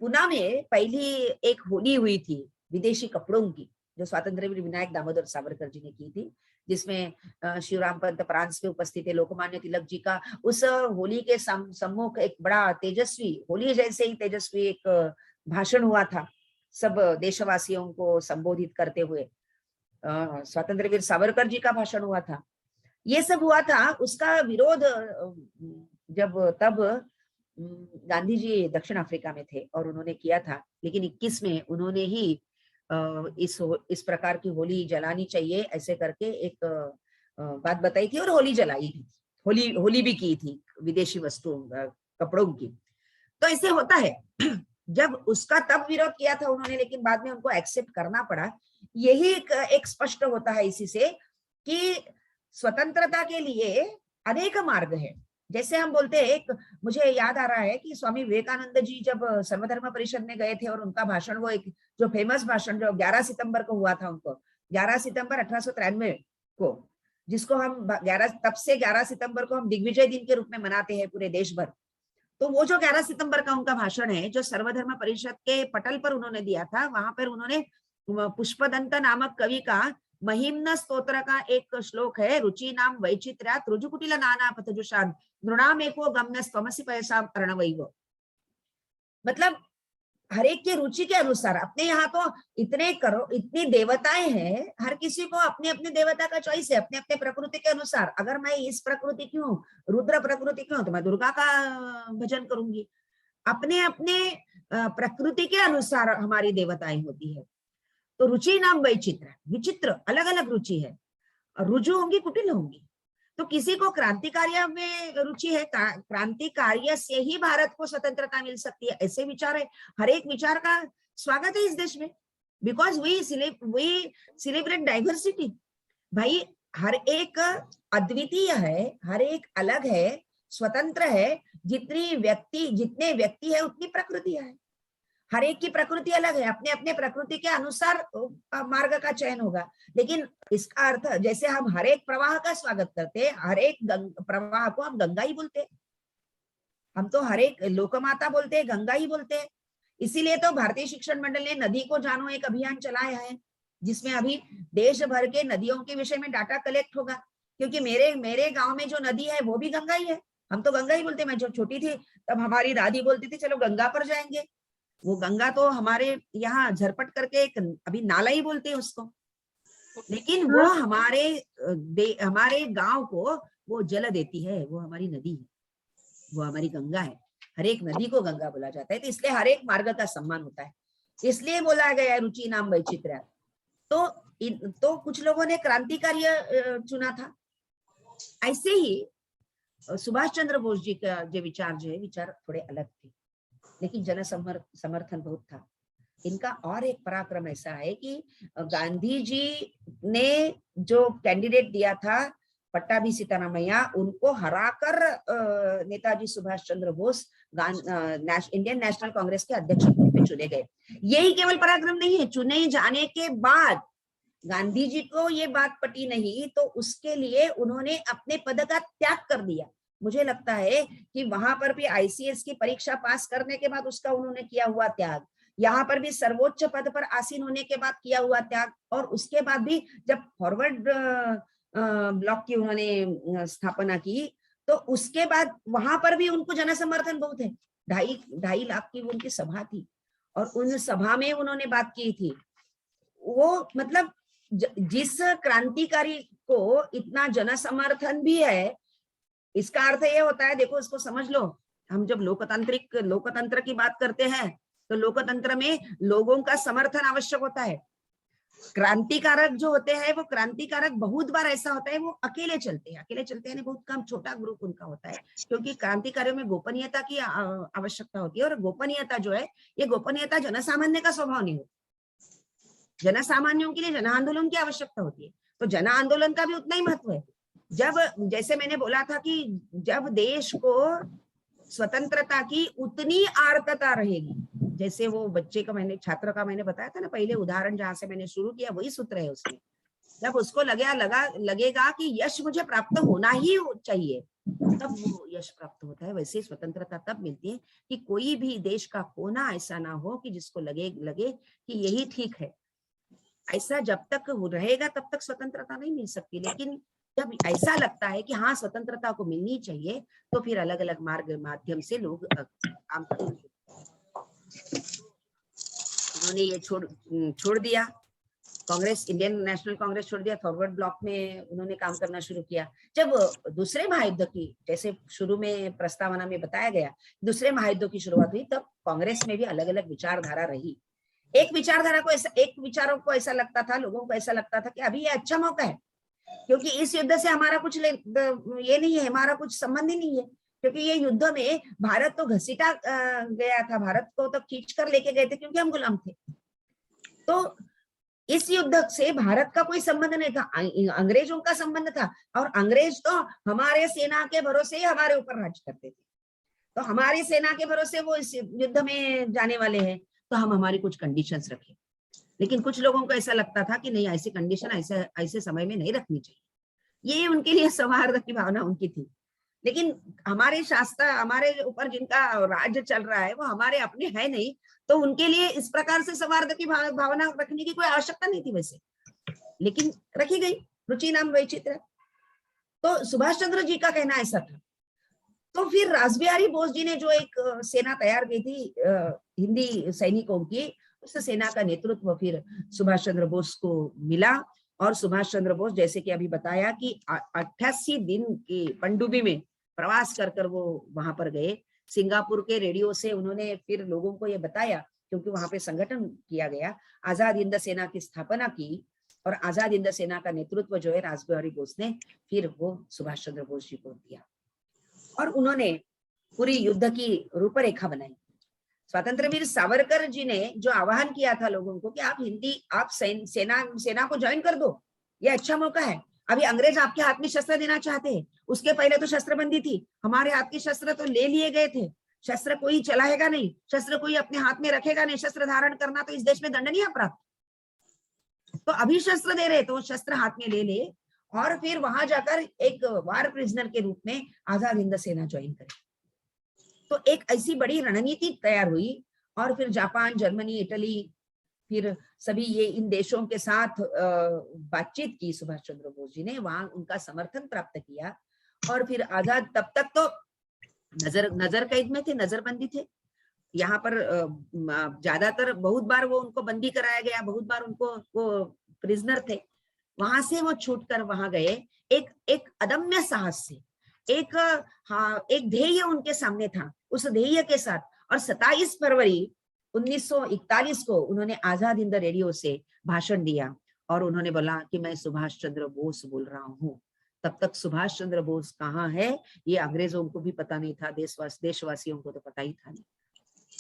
पुणे में पहली एक होली हुई थी विदेशी कपड़ों की, जो स्वातंत्र्यवीर विनायक दामोदर सावरकर जी ने की थी, जिसमें शिवराम पंत प्रांस में उपस्थित थे, लोकमान्य तिलक जी का उस होली के सम्मुख एक बड़ा तेजस्वी, होली जैसे ही तेजस्वी एक भाषण हुआ था, सब देशवासियों को संबोधित करते हुए स्वतंत्रवीर सावरकर जी का भाषण हुआ था। ये सब हुआ था, उसका विरोध जब तब गांधी जी दक्षिण अफ्रीका में थे और उन्होंने किया था, लेकिन 21 में उन्होंने ही इस प्रकार की होली जलानी चाहिए ऐसे करके एक बात बताई थी और होली जलाई थी, होली भी की थी विदेशी वस्तुओं कपड़ों की। तो ऐसे होता है, जब उसका तब विरोध किया था उन्होंने, लेकिन बाद में उनको एक्सेप्ट करना पड़ा। यही एक स्पष्ट होता है इसी से कि स्वतंत्रता के लिए अनेक मार्ग है। जैसे हम बोलते हैं, एक मुझे याद आ रहा है कि स्वामी विवेकानंद जी जब सर्वधर्म परिषद में गए थे और उनका भाषण, वो एक जो फेमस भाषण जो 11 सितंबर को हुआ था, उनको 11 सितंबर 1893 को, जिसको हम 11 सितंबर को हम दिग्विजय दिन के रूप में मनाते हैं पूरे देश भर। तो वो जो 11 सितंबर का उनका भाषण है, जो सर्वधर्म परिषद के पटल पर उन्होंने दिया था, वहां पर उन्होंने पुष्पदंत नामक कवि का महिम्न स्तोत्र का एक श्लोक है, रुचि नाम वैचित्र्यात् रुजुकुटिल नाना पथजुषान् नृणामेको गम्यस्त्वमसि पयसाम् अर्णवैव। मतलब हर एक की रुचि के अनुसार, अपने यहाँ तो इतनी देवताएं हैं, हर किसी को अपने अपने देवता का चॉइस है, अपने अपने प्रकृति के अनुसार। अगर मैं इस प्रकृति की हूँ, रुद्र प्रकृति की हूँ, तो मैं दुर्गा का भजन करूंगी। अपने अपने प्रकृति के अनुसार हमारी देवताएं होती है। तो रुचि नाम वैचित्र, विचित्र अलग अलग रुचि है, रुजु होंगी कुटिल होंगी। तो किसी को क्रांति कार्य में रुचि है, क्रांति कार्य से ही भारत को स्वतंत्रता मिल सकती है, ऐसे विचार है। हर एक विचार का स्वागत है इस देश में, बिकॉज वी सेलिब्रेट डाइवर्सिटी। भाई हर एक अद्वितीय है, हर एक अलग है, स्वतंत्र है। जितने व्यक्ति है उतनी प्रकृति है। हर एक की प्रकृति अलग है, अपने अपने प्रकृति के अनुसार मार्ग का चयन होगा। लेकिन इसका अर्थ, जैसे हम हर एक प्रवाह का स्वागत करते हैं, हर एक प्रवाह को हम गंगा ही बोलते हैं, हम तो हर एक लोकमाता बोलते हैं, गंगा ही बोलते हैं। इसीलिए तो भारतीय शिक्षण मंडल ने नदी को जानो एक अभियान चलाया है, जिसमें अभी देश भर के नदियों के विषय में डाटा कलेक्ट होगा। क्योंकि मेरे गांव में जो नदी है वो भी गंगा ही है, हम तो गंगा ही बोलते हैं। मैं जब छोटी थी तब हमारी दादी बोलती थी चलो गंगा पर जाएंगे। वो गंगा तो हमारे यहाँ झरपट करके एक अभी नाला ही बोलते हैं उसको, लेकिन वो हमारे गांव को वो जल देती है, वो हमारी नदी है, वो हमारी गंगा है। हर एक नदी को गंगा बोला जाता है, तो इसलिए हर एक मार्ग का सम्मान होता है, इसलिए बोला गया है रुचि नाम वैचित्र्य। तो कुछ लोगों ने क्रांति कार्य चुना था। ऐसे ही सुभाष चंद्र बोस जी का जो विचार थोड़े अलग थे, लेकिन जन समर्थन बहुत था इनका। और एक पराक्रम ऐसा है कि गांधी जी ने जो कैंडिडेट दिया था पट्टाभी सीतारामैया, उनको हराकर नेताजी सुभाष चंद्र बोस इंडियन नेशनल कांग्रेस के अध्यक्ष के रूप में चुने गए। यही केवल पराक्रम नहीं है, चुने जाने के बाद गांधी जी को ये बात पटी नहीं, तो उसके लिए उन्होंने अपने पद का त्याग कर दिया। मुझे लगता है कि वहां पर भी आईसीएस की परीक्षा पास करने के बाद उसका उन्होंने किया हुआ त्याग, यहाँ पर भी सर्वोच्च पद पर आसीन होने के बाद किया हुआ त्याग, और उसके बाद भी जब फॉरवर्ड ब्लॉक की उन्होंने स्थापना की, तो उसके बाद वहां पर भी उनको जनसमर्थन बहुत है। 2.5 लाख की उनकी सभा थी, और उन सभा में उन्होंने बात की थी। वो मतलब जिस क्रांतिकारी को इतना जनसमर्थन भी है, इसका अर्थ ये होता है, देखो इसको समझ लो, हम जब लोकतंत्र की बात करते हैं तो लोकतंत्र में लोगों का समर्थन आवश्यक होता है। क्रांतिकारक जो होते हैं, वो क्रांतिकारक बहुत बार ऐसा होता है वो अकेले चलते हैं, बहुत कम छोटा ग्रुप उनका होता है, क्योंकि क्रांतिकारियों में गोपनीयता की आवश्यकता होती है। और गोपनीयता जो है, ये गोपनीयता जनसामान्य का स्वभाव नहीं होता। जनसामान्यों के लिए जन आंदोलन की आवश्यकता होती है, तो जन आंदोलन का भी उतना ही महत्व है। जैसे मैंने बोला था कि जब देश को स्वतंत्रता की उतनी आर्तता रहेगी, जैसे वो बच्चे का छात्र का मैंने बताया था ना, पहले उदाहरण जहां से मैंने शुरू किया वही सूत्र है उसमें। जब उसको लगेगा कि यश मुझे प्राप्त होना ही चाहिए, तब वो यश प्राप्त होता है। वैसे स्वतंत्रता तब मिलती है कि कोई भी देश का कोना ऐसा ना हो कि जिसको लगे कि यही ठीक है। ऐसा जब तक रहेगा तब तक स्वतंत्रता नहीं मिल सकती। लेकिन जब ऐसा लगता है कि हाँ स्वतंत्रता को मिलनी चाहिए, तो फिर अलग अलग मार्ग माध्यम से लोग काम करना शुरू। उन्होंने ये छोड़ दिया, कांग्रेस, इंडियन नेशनल कांग्रेस छोड़ दिया, फॉरवर्ड ब्लॉक में उन्होंने काम करना शुरू किया। जब दूसरे महायुद्ध की, जैसे शुरू में प्रस्तावना में बताया गया, दूसरे महायुद्ध की शुरुआत हुई, तब कांग्रेस में भी अलग अलग विचारधारा रही। एक विचारों को ऐसा लगता था, लोगों को ऐसा लगता था कि अभी ये अच्छा मौका है, क्योंकि इस युद्ध से हमारा कुछ ये नहीं है, हमारा कुछ संबंध ही नहीं है, क्योंकि ये युद्ध में भारत तो घसीटा गया था, भारत को तो खींच कर लेके गए थे क्योंकि हम गुलाम थे। तो इस युद्ध से भारत का कोई संबंध नहीं था, अंग्रेजों का संबंध था, और अंग्रेज तो हमारे सेना के भरोसे ही हमारे ऊपर राज करते थे। तो हमारी सेना के भरोसे वो इस युद्ध में जाने वाले हैं, तो हम हमारी कुछ कंडीशंस रखें। लेकिन कुछ लोगों को ऐसा लगता था कि नहीं, ऐसी कंडीशन ऐसे समय में नहीं रखनी चाहिए। ये उनके लिए सौहार्द की भावना उनकी थी। लेकिन हमारे शास्त्र, हमारे ऊपर जिनका राज्य चल रहा है वो हमारे अपने है नहीं, तो उनके लिए इस प्रकार से सौहार्द की भावना रखने की कोई आवश्यकता नहीं थी वैसे, लेकिन रखी गई, रुचि नाम वैचित्र। तो सुभाष चंद्र जी का कहना ऐसा था। तो फिर रासबिहारी बोस जी ने जो एक सेना तैयार की थी हिंदी सैनिकों की, उस सेना का नेतृत्व फिर सुभाष चंद्र बोस को मिला। और सुभाष चंद्र बोस, जैसे कि अभी बताया कि 88 दिन की पनडुब्बी में प्रवास कर वो वहां पर गए। सिंगापुर के रेडियो से उन्होंने फिर लोगों को ये बताया, क्योंकि वहां पे संगठन किया गया, आजाद हिंद सेना की स्थापना की, और आजाद हिंद सेना का नेतृत्व जो है रासबिहारी बोस ने फिर वो सुभाष चंद्र बोस जी को दिया, और उन्होंने पूरी युद्ध की रूपरेखा बनाई। स्वतंत्र वीर सावरकर जी ने जो आह्वान किया था लोगों को कि आप सेना को ज्वाइन कर दो, ये अच्छा मौका है, अभी अंग्रेज आपके हाथ में शस्त्र देना चाहते हैं, उसके पहले तो शस्त्रबंदी थी, हमारे हाथ के शस्त्र तो ले लिए गए थे, शस्त्र कोई चलाएगा नहीं, शस्त्र कोई अपने हाथ में रखेगा नहीं, शस्त्र धारण करना तो इस देश में दंडनीय अपराध, तो अभी शस्त्र दे रहे, तो शस्त्र हाथ में ले ले, और फिर वहां जाकर एक वार प्रिजनर के रूप में आजाद हिंद सेना ज्वाइन करे। तो एक ऐसी बड़ी रणनीति तैयार हुई, और फिर जापान, जर्मनी, इटली, फिर सभी ये इन देशों के साथ बातचीत की सुभाष चंद्र बोस जी ने, वहां उनका समर्थन प्राप्त किया। और फिर आजाद, तब तक तो नजर कैद में थे, नजरबंदी थे यहाँ पर, ज्यादातर बहुत बार वो उनको बंदी कराया गया, बहुत बार उनको वो प्रिजनर थे, वहां से वो छूटकर वहां गए एक अदम्य साहस से, एक ध्येय उनके सामने था, उस ध्येय के साथ। और 27 फरवरी 1941 को उन्होंने आजाद हिंद रेडियो से भाषण दिया, और उन्होंने बोला कि मैं सुभाष चंद्र बोस बोल रहा हूँ। तब तक सुभाष चंद्र बोस कहाँ है ये अंग्रेजों को भी पता नहीं था, देशवासियों को तो पता ही था नहीं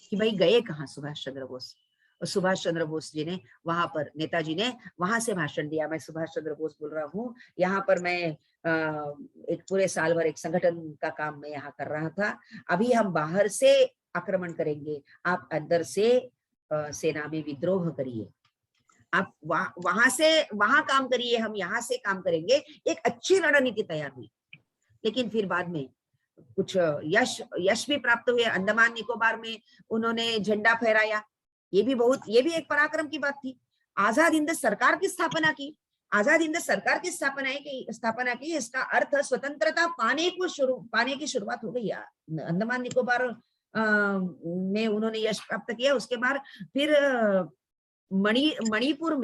कि भाई गए कहाँ सुभाष चंद्र बोस। और सुभाष चंद्र बोस जी ने वहां पर, नेताजी ने वहां से भाषण दिया, मैं सुभाष चंद्र बोस बोल रहा हूँ, यहाँ पर मैं एक पूरे साल भर एक संगठन का काम मैं यहाँ कर रहा था, अभी हम बाहर से आक्रमण करेंगे, आप अंदर से सेना में विद्रोह करिए, आप वहां काम करिए, हम यहाँ से काम करेंगे। एक अच्छी रणनीति तैयार हुई। लेकिन फिर बाद में कुछ यश भी प्राप्त हुए। अंडमान निकोबार में उन्होंने झंडा फहराया, ये भी एक पराक्रम की बात थी। आजाद हिंद सरकार की स्थापना की, आजाद हिंद सरकार की स्थापना की, इसका अर्थ स्वतंत्रता पाने की शुरुआत हो गई। अंडमान निकोबार में उन्होंने यश प्राप्त किया। उसके बाद फिर मणिपुर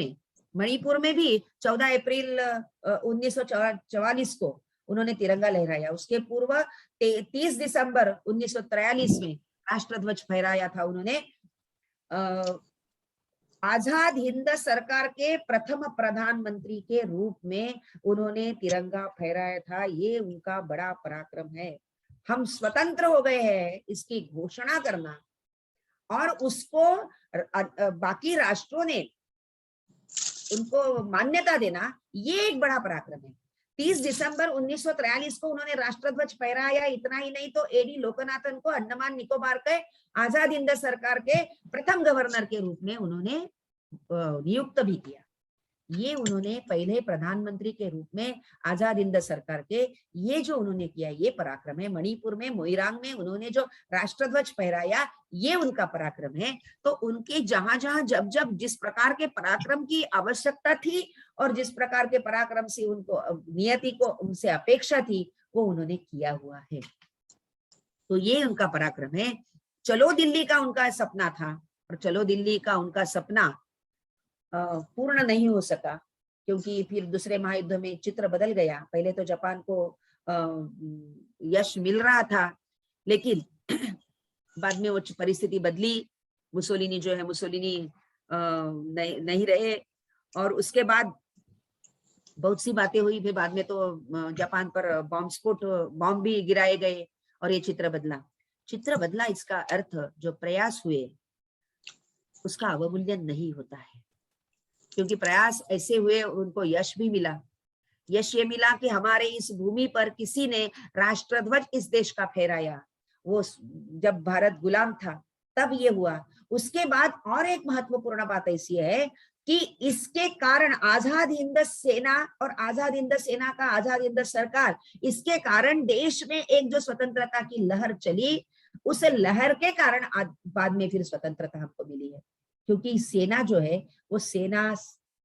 में भी 14 अप्रैल 1944 को उन्होंने तिरंगा लहराया। उसके पूर्व 30 दिसंबर 1943 में राष्ट्रध्वज फहराया था उन्होंने। आजाद हिंद सरकार के प्रथम प्रधानमंत्री के रूप में उन्होंने तिरंगा फहराया था। ये उनका बड़ा पराक्रम है। हम स्वतंत्र हो गए हैं इसकी घोषणा करना, और उसको बाकी राष्ट्रों ने उनको मान्यता देना, ये एक बड़ा पराक्रम है। 30 दिसंबर 1943 को उन्होंने राष्ट्रध्वज फहराया। इतना ही नहीं तो एडी लोकनाथन को अंडमान निकोबार के आजाद हिंद सरकार के प्रथम गवर्नर के रूप में उन्होंने नियुक्त भी किया। ये उन्होंने पहले प्रधानमंत्री के रूप में आजाद हिंद सरकार के ये जो उन्होंने किया ये पराक्रम है। मणिपुर में मोइरांग में उन्होंने जो राष्ट्रध्वज फहराया ये उनका पराक्रम है। तो उनके जहां जहां जब जब जिस प्रकार के पराक्रम की आवश्यकता थी और जिस प्रकार के पराक्रम से उनको नियति को उनसे अपेक्षा थी वो उन्होंने किया हुआ है। तो ये उनका पराक्रम है। चलो दिल्ली का उनका सपना था और चलो दिल्ली का उनका सपना पूर्ण नहीं हो सका क्योंकि फिर दूसरे महायुद्ध में चित्र बदल गया। पहले तो जापान को यश मिल रहा था लेकिन बाद में वो परिस्थिति बदली। मुसोलिनी जो है मुसोलिनी नहीं रहे और उसके बाद बहुत सी बातें हुई। फिर बाद में तो जापान पर बॉम्ब भी गिराए गए और ये चित्र बदला। इसका अर्थ जो प्रयास हुए उसका अवमूल्यन नहीं होता है क्योंकि प्रयास ऐसे हुए उनको यश भी मिला। यश ये मिला कि हमारे इस भूमि पर किसी ने राष्ट्रध्वज इस देश का फहराया। वो जब भारत गुलाम था तब ये हुआ। उसके बाद और एक महत्वपूर्ण बात ऐसी है कि इसके कारण आजाद हिंद सेना और आजाद हिंद सेना का आजाद हिंद सरकार, इसके कारण देश में एक जो स्वतंत्रता की लहर चली उस लहर के कारण बाद में फिर स्वतंत्रता हमको मिली है। क्योंकि सेना जो है वो सेना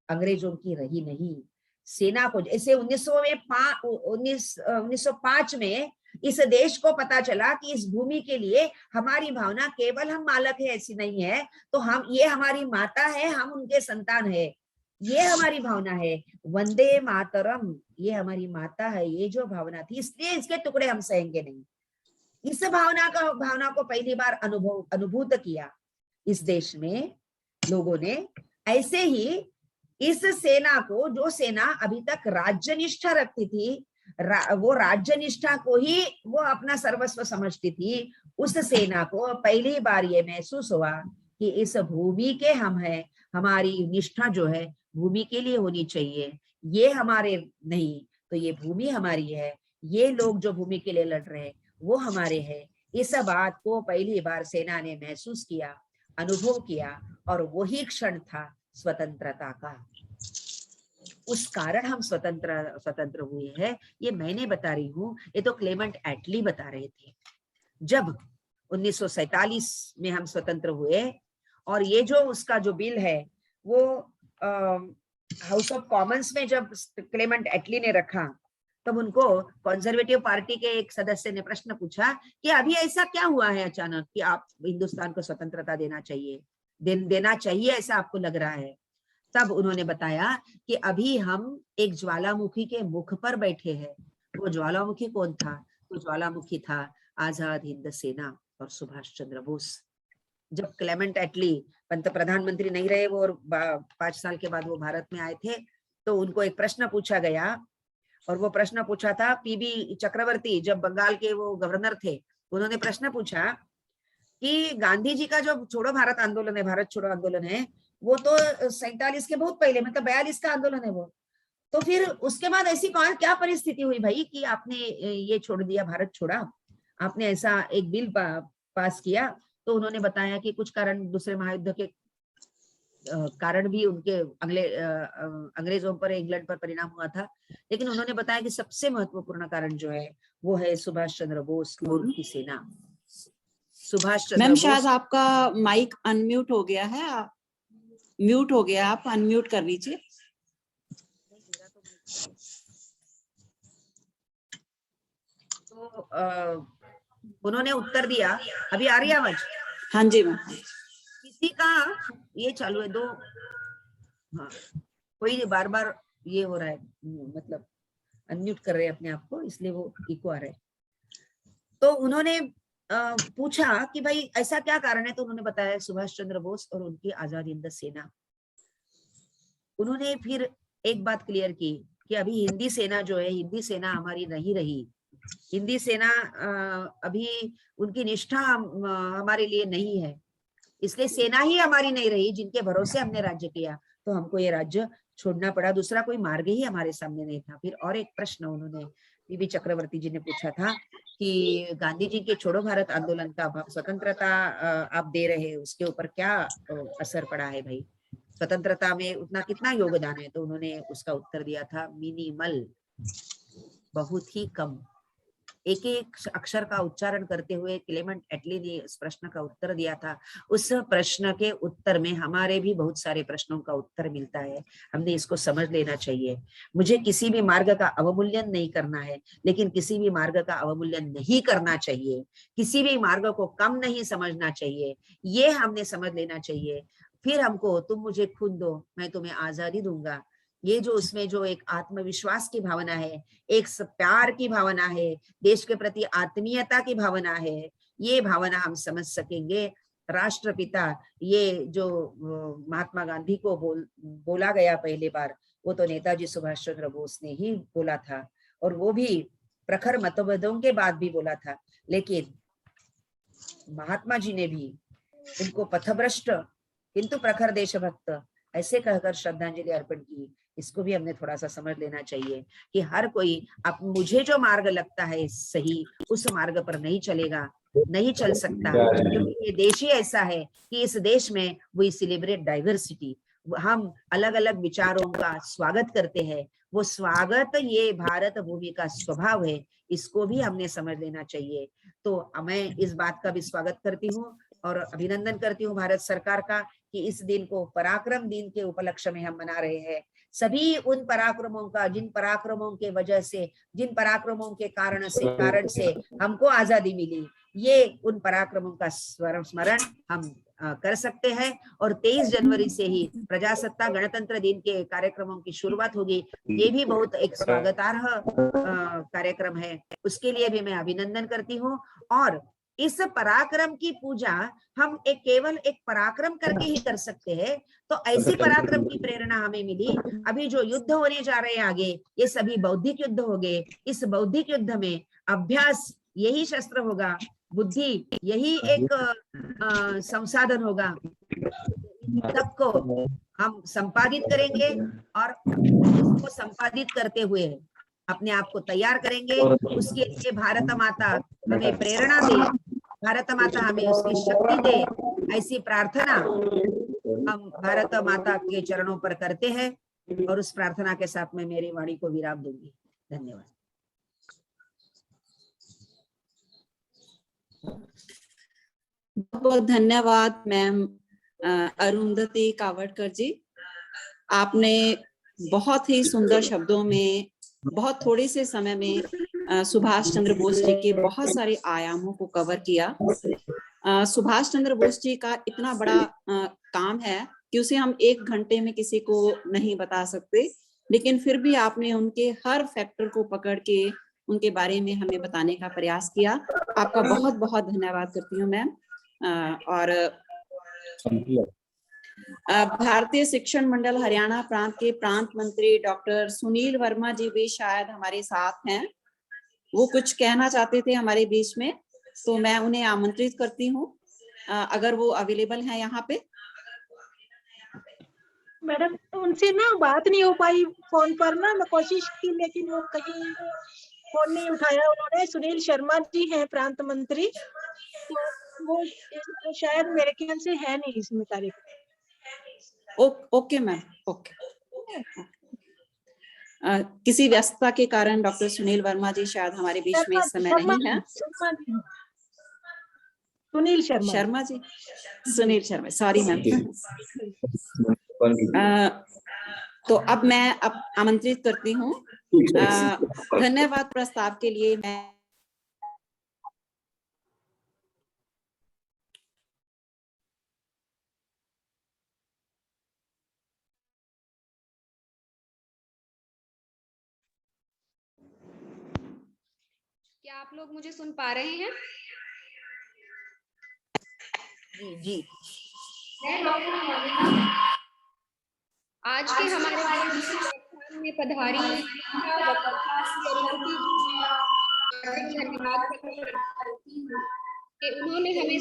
अंग्रेजों की रही नहीं। सेना को जैसे 1905 में इस देश को पता चला कि इस भूमि के लिए हमारी भावना केवल हम मालक है ऐसी नहीं है, तो हम ये हमारी माता है, हम उनके संतान है, ये हमारी भावना है। वंदे मातरम ये हमारी माता है, ये जो भावना थी इसलिए इसके टुकड़े हम सहेंगे नहीं। इस भावना को पहली बार अनुभूत किया इस देश में लोगों ने। ऐसे ही इस सेना को, जो सेना अभी तक राज्य निष्ठा रखती थी, वो राज्य निष्ठा को ही वो अपना सर्वस्व समझती थी, उस सेना को पहली बार ये महसूस हुआ कि इस भूमि के हम हैं, हमारी निष्ठा जो है भूमि के लिए होनी चाहिए। ये हमारे नहीं तो ये भूमि हमारी है, ये लोग जो भूमि के लिए लड़ रहे हैं वो हमारे हैं। इस बात को पहली बार सेना ने महसूस किया, अनुभव किया और वही क्षण था स्वतंत्रता का। उस कारण हम स्वतंत्र हुए हैं। ये मैं बता रही हूँ, ये तो क्लेमेंट एटली बता रहे थे। जब 1947 में हम स्वतंत्र हुए और ये जो उसका जो बिल है वो हाउस ऑफ कॉमन्स में जब क्लेमेंट एटली ने रखा तब उनको कंजर्वेटिव पार्टी के एक सदस्य ने प्रश्न पूछा कि अभी ऐसा क्या हुआ है अचानक कि आप हिंदुस्तान को स्वतंत्रता देना चाहिए ऐसा आपको लग रहा है। तब उन्होंने बताया कि अभी हम एक ज्वालामुखी के मुख पर बैठे हैं। वो ज्वालामुखी कौन था? तो ज्वालामुखी था आजाद हिंद सेना और सुभाष चंद्र बोस। जब क्लेमेंट एटली प्रधानमंत्री नहीं रहे वो और 5 साल के बाद वो भारत में आए थे, तो उनको एक प्रश्न पूछा गया और वो प्रश्न पूछा था पीबी चक्रवर्ती, जब बंगाल के वो गवर्नर थे। उन्होंने प्रश्न पूछा कि गांधी जी का जो छोड़ो भारत आंदोलन है, भारत छोड़ो आंदोलन है, वो तो 47 के बहुत पहले, मतलब 42 का आंदोलन है वो, तो फिर उसके बाद ऐसी क्या परिस्थिति हुई भाई कि आपने ये छोड़ दिया, भारत छोड़ा, आपने ऐसा एक बिल पास किया? तो उन्होंने बताया कि कुछ कारण, दूसरे महायुद्ध के कारण भी उनके अंग्रेजों पर, इंग्लैंड पर परिणाम हुआ था, लेकिन उन्होंने बताया कि सबसे महत्वपूर्ण कारण जो है वो है सुभाष चंद्र बोस और उनकी सेना। सुभाष चंद्र मैम बोस। शायद आपका माइक अनम्यूट हो गया है, म्यूट हो गया, आप अनम्यूट कर लीजिए। तो उन्होंने उत्तर दिया, अभी आ रही है आवाज? हाँ जी मैम। किसी का ये चालू है दो, हाँ कोई बार बार ये हो रहा है, मतलब अनम्यूट कर रहे हैं अपने आप को, इसलिए वो इको आ रहा है। तो उन्होंने पूछा कि भाई ऐसा क्या कारण है, तो उन्होंने बताया सुभाष चंद्र बोस और उनकी आजाद हिंद सेना। उन्होंने फिर एक बात क्लियर की कि अभी हिंदी सेना जो है, हिंदी सेना हमारी नहीं रही, हिंदी सेना अभी उनकी निष्ठा हमारे लिए नहीं है, इसलिए सेना ही हमारी नहीं रही जिनके भरोसे हमने राज्य किया, तो हमको ये राज्य छोड़ना पड़ा, दूसरा कोई मार्ग ही हमारे सामने नहीं था। फिर और एक प्रश्न उन्होंने पीबी चक्रवर्ती जी ने पूछा था कि गांधी जी के छोड़ो भारत आंदोलन का स्वतंत्रता आप दे रहे हैं, उसके ऊपर क्या असर पड़ा है भाई? स्वतंत्रता में उतना कितना योगदान है? तो उन्होंने उसका उत्तर दिया था मिनिमल, बहुत ही कम। एक एक अक्षर का उच्चारण करते हुए क्लेमेंट एटली ने इस प्रश्न का उत्तर दिया था। उस प्रश्न के उत्तर में हमारे भी बहुत सारे प्रश्नों का उत्तर मिलता है। हमने इसको समझ लेना चाहिए। मुझे किसी भी मार्ग का अवमूल्यन नहीं करना है, लेकिन किसी भी मार्ग का अवमूल्यन नहीं करना चाहिए, किसी भी मार्ग को कम नहीं समझना चाहिए, ये हमने समझ लेना चाहिए। फिर हमको तुम मुझे खून दो मैं तुम्हें आजादी दूंगा, ये जो उसमें जो एक आत्मविश्वास की भावना है, एक प्यार की भावना है, देश के प्रति आत्मीयता की भावना है, ये भावना हम समझ सकेंगे। राष्ट्रपिता, ये जो महात्मा गांधी को बोला गया पहले बार, वो तो नेताजी सुभाष चंद्र बोस ने ही बोला था, और वो भी प्रखर मतभेदों के बाद भी बोला था। लेकिन महात्मा जी ने भी उनको पथभ्रष्ट किंतु प्रखर देशभक्त ऐसे कहकर श्रद्धांजलि अर्पण की। इसको भी हमने थोड़ा सा समझ लेना चाहिए कि हर कोई अब मुझे जो मार्ग लगता है सही, उस मार्ग पर नहीं चलेगा, नहीं चल सकता, क्योंकि ये देश ही ऐसा है कि इस देश में वी सेलिब्रेट डाइवर्सिटी। हम अलग अलग विचारों का स्वागत करते हैं। वो स्वागत ये भारत भूमि का स्वभाव है, इसको भी हमने समझ लेना चाहिए। तो मैं इस बात का भी स्वागत करती हूँ और अभिनंदन करती हूँ भारत सरकार का कि इस दिन को पराक्रम दिन के उपलक्ष्य में हम मना रहे हैं। सभी उन पराक्रमों का, जिन पराक्रमों के वजह से, जिन पराक्रमों के कारण से हमको आजादी मिली, ये उन पराक्रमों का स्मरण हम कर सकते हैं। और 23 जनवरी से ही प्रजासत्ताक गणतंत्र दिन के कार्यक्रमों की शुरुआत होगी। ये भी बहुत एक स्वागतार्ह कार्यक्रम है, उसके लिए भी मैं अभिनंदन करती हूँ। और इस पराक्रम की पूजा हम केवल एक पराक्रम करके ही कर सकते हैं। तो ऐसी पराक्रम की प्रेरणा हमें मिली। अभी जो युद्ध होने जा रहे हैं आगे, ये सभी बौद्धिक युद्ध हो गए। इस बौद्धिक युद्ध में अभ्यास यही शस्त्र होगा, बुद्धि यही एक संसाधन होगा। सबको हम संपादित करेंगे और इसको संपादित करते हुए अपने आप को तैयार करेंगे। उसके लिए भारत माता हमें प्रेरणा दे, भारत माता हमें उसकी शक्ति दे, ऐसी प्रार्थना हम भारत माता के चरणों पर करते हैं। और उस प्रार्थना के साथ मैं मेरी वाणी को विराम दूंगी। धन्यवाद। बहुत धन्यवाद मैम अरुंधति कावड़कर जी। आपने बहुत ही सुंदर शब्दों में, बहुत थोड़े से समय में सुभाष चंद्र बोस जी के बहुत सारे आयामों को कवर किया। सुभाष चंद्र बोस जी का इतना बड़ा काम है कि उसे हम 1 घंटे में किसी को नहीं बता सकते, लेकिन फिर भी आपने उनके हर फैक्टर को पकड़ के उनके बारे में हमें बताने का प्रयास किया। आपका बहुत बहुत धन्यवाद करती हूँ मैम। और भारतीय शिक्षण मंडल हरियाणा प्रांत के प्रांत मंत्री डॉक्टर सुनील वर्मा जी भी शायद हमारे साथ हैं। वो कुछ कहना चाहते थे हमारे बीच में, तो मैं उन्हें आमंत्रित करती हूँ अगर वो अवेलेबल हैं यहाँ पे। मैडम उनसे ना बात नहीं हो पाई फोन पर ना, मैं कोशिश की लेकिन वो कहीं फोन नहीं उठाया उन्होंने। सुनील शर्मा जी हैं प्रांत मंत्री, तो वो शायद मेरे ख्याल से है नहीं इसमें कार्यक्रम। Okay ma'am, okay. किसी व्यस्तता के कारण डॉक्टर सुनील वर्मा जी शायद हमारे बीच में इस समय नहीं है। Sunil Sharma ji, Sunil Sharma, sorry ma'am. तो अब मैं आमंत्रित करती हूँ। धन्यवाद प्रस्ताव के लिए। मैं क्या आप लोग मुझे सुन पा रहे हैं? जी। आज के हमारे में पधारी धन्यवाद कि उन्होंने हमें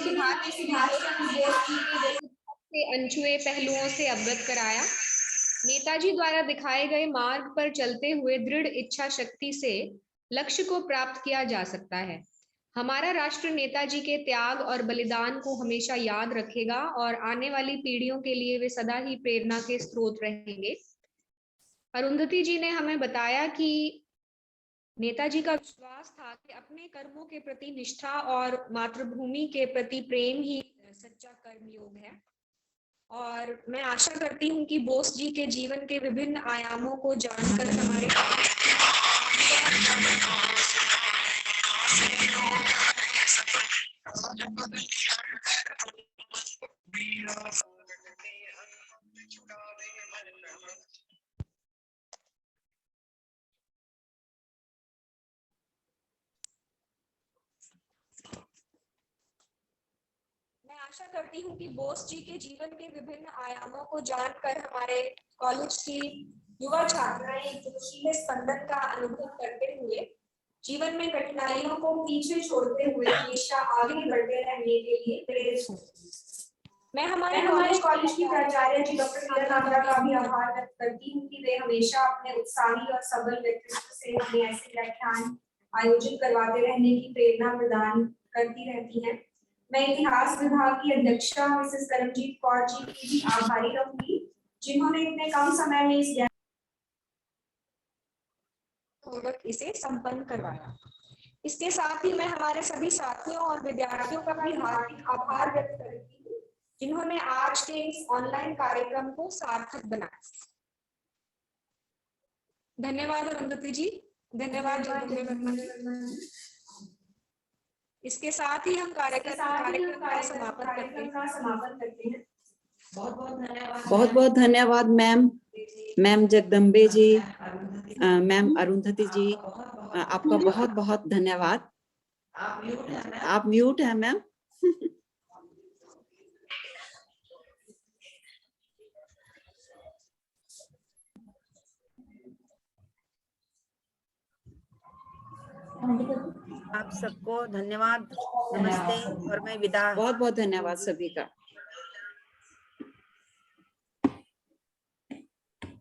के अनछुए पहलुओं से अवगत कराया। नेताजी द्वारा दिखाए गए मार्ग पर चलते हुए दृढ़ इच्छा शक्ति से लक्ष्य को प्राप्त किया जा सकता है। हमारा राष्ट्र नेताजी के त्याग और बलिदान को हमेशा याद रखेगा और आने वाली पीढ़ियों के लिए वे सदा ही प्रेरणा के स्रोत रहेंगे। अरुंधति जी ने हमें बताया कि नेताजी का विश्वास था कि अपने कर्मों के प्रति निष्ठा और मातृभूमि के प्रति प्रेम ही सच्चा कर्मयोग है। और मैं आशा करती हूँ कि बोस जी के जीवन के विभिन्न आयामों को जानकर हमारे आशा करती हूँ कि बोस जी के जीवन के विभिन्न आयामों को जानकर हमारे कॉलेज की युवा छात्राएं एक जोशीले स्पंदन का अनुभव करते हुए जीवन में कठिनाइयों को पीछे छोड़ते हुए हमेशा आगे बढ़ते रहने के लिए प्रेरित हूँ। मैं हमारे कॉलेज की प्राचार्य जी डॉक्टर मीरा नागरा का भी आभार व्यक्त करती हूँ कि वे हमेशा अपने उत्साही और सबल व्यक्तित्व से हमें ऐसे व्याख्यान आयोजित करवाते रहने की प्रेरणा प्रदान करती रहती हैं। मैं इतिहास विभाग की अध्यक्षा मिसेस करमजीत कौर जी की भी आभारी रहूंगी, जिन्होंने इतने कम समय में इसे संपन्न करवाया। इसके साथ ही मैं हमारे सभी साथियों और विद्यार्थियों का भी हार्दिक आभार व्यक्त करती हूँ, जिन्होंने आज के इस ऑनलाइन कार्यक्रम को सार्थक बनाया। धन्यवाद अरुंधति जी, धन्यवाद जगदम्बे वर्मा। इसके साथ ही हम कार्यक्रम का समापन करते हैं। बहुत बहुत धन्यवाद मैम जगदम्बे जी, मैम अरुंधति जी, आपका बहुत बहुत धन्यवाद। आप म्यूट हैं मैम। आप सबको धन्यवाद, नमस्ते और मैं विदा। बहुत बहुत धन्यवाद सभी का।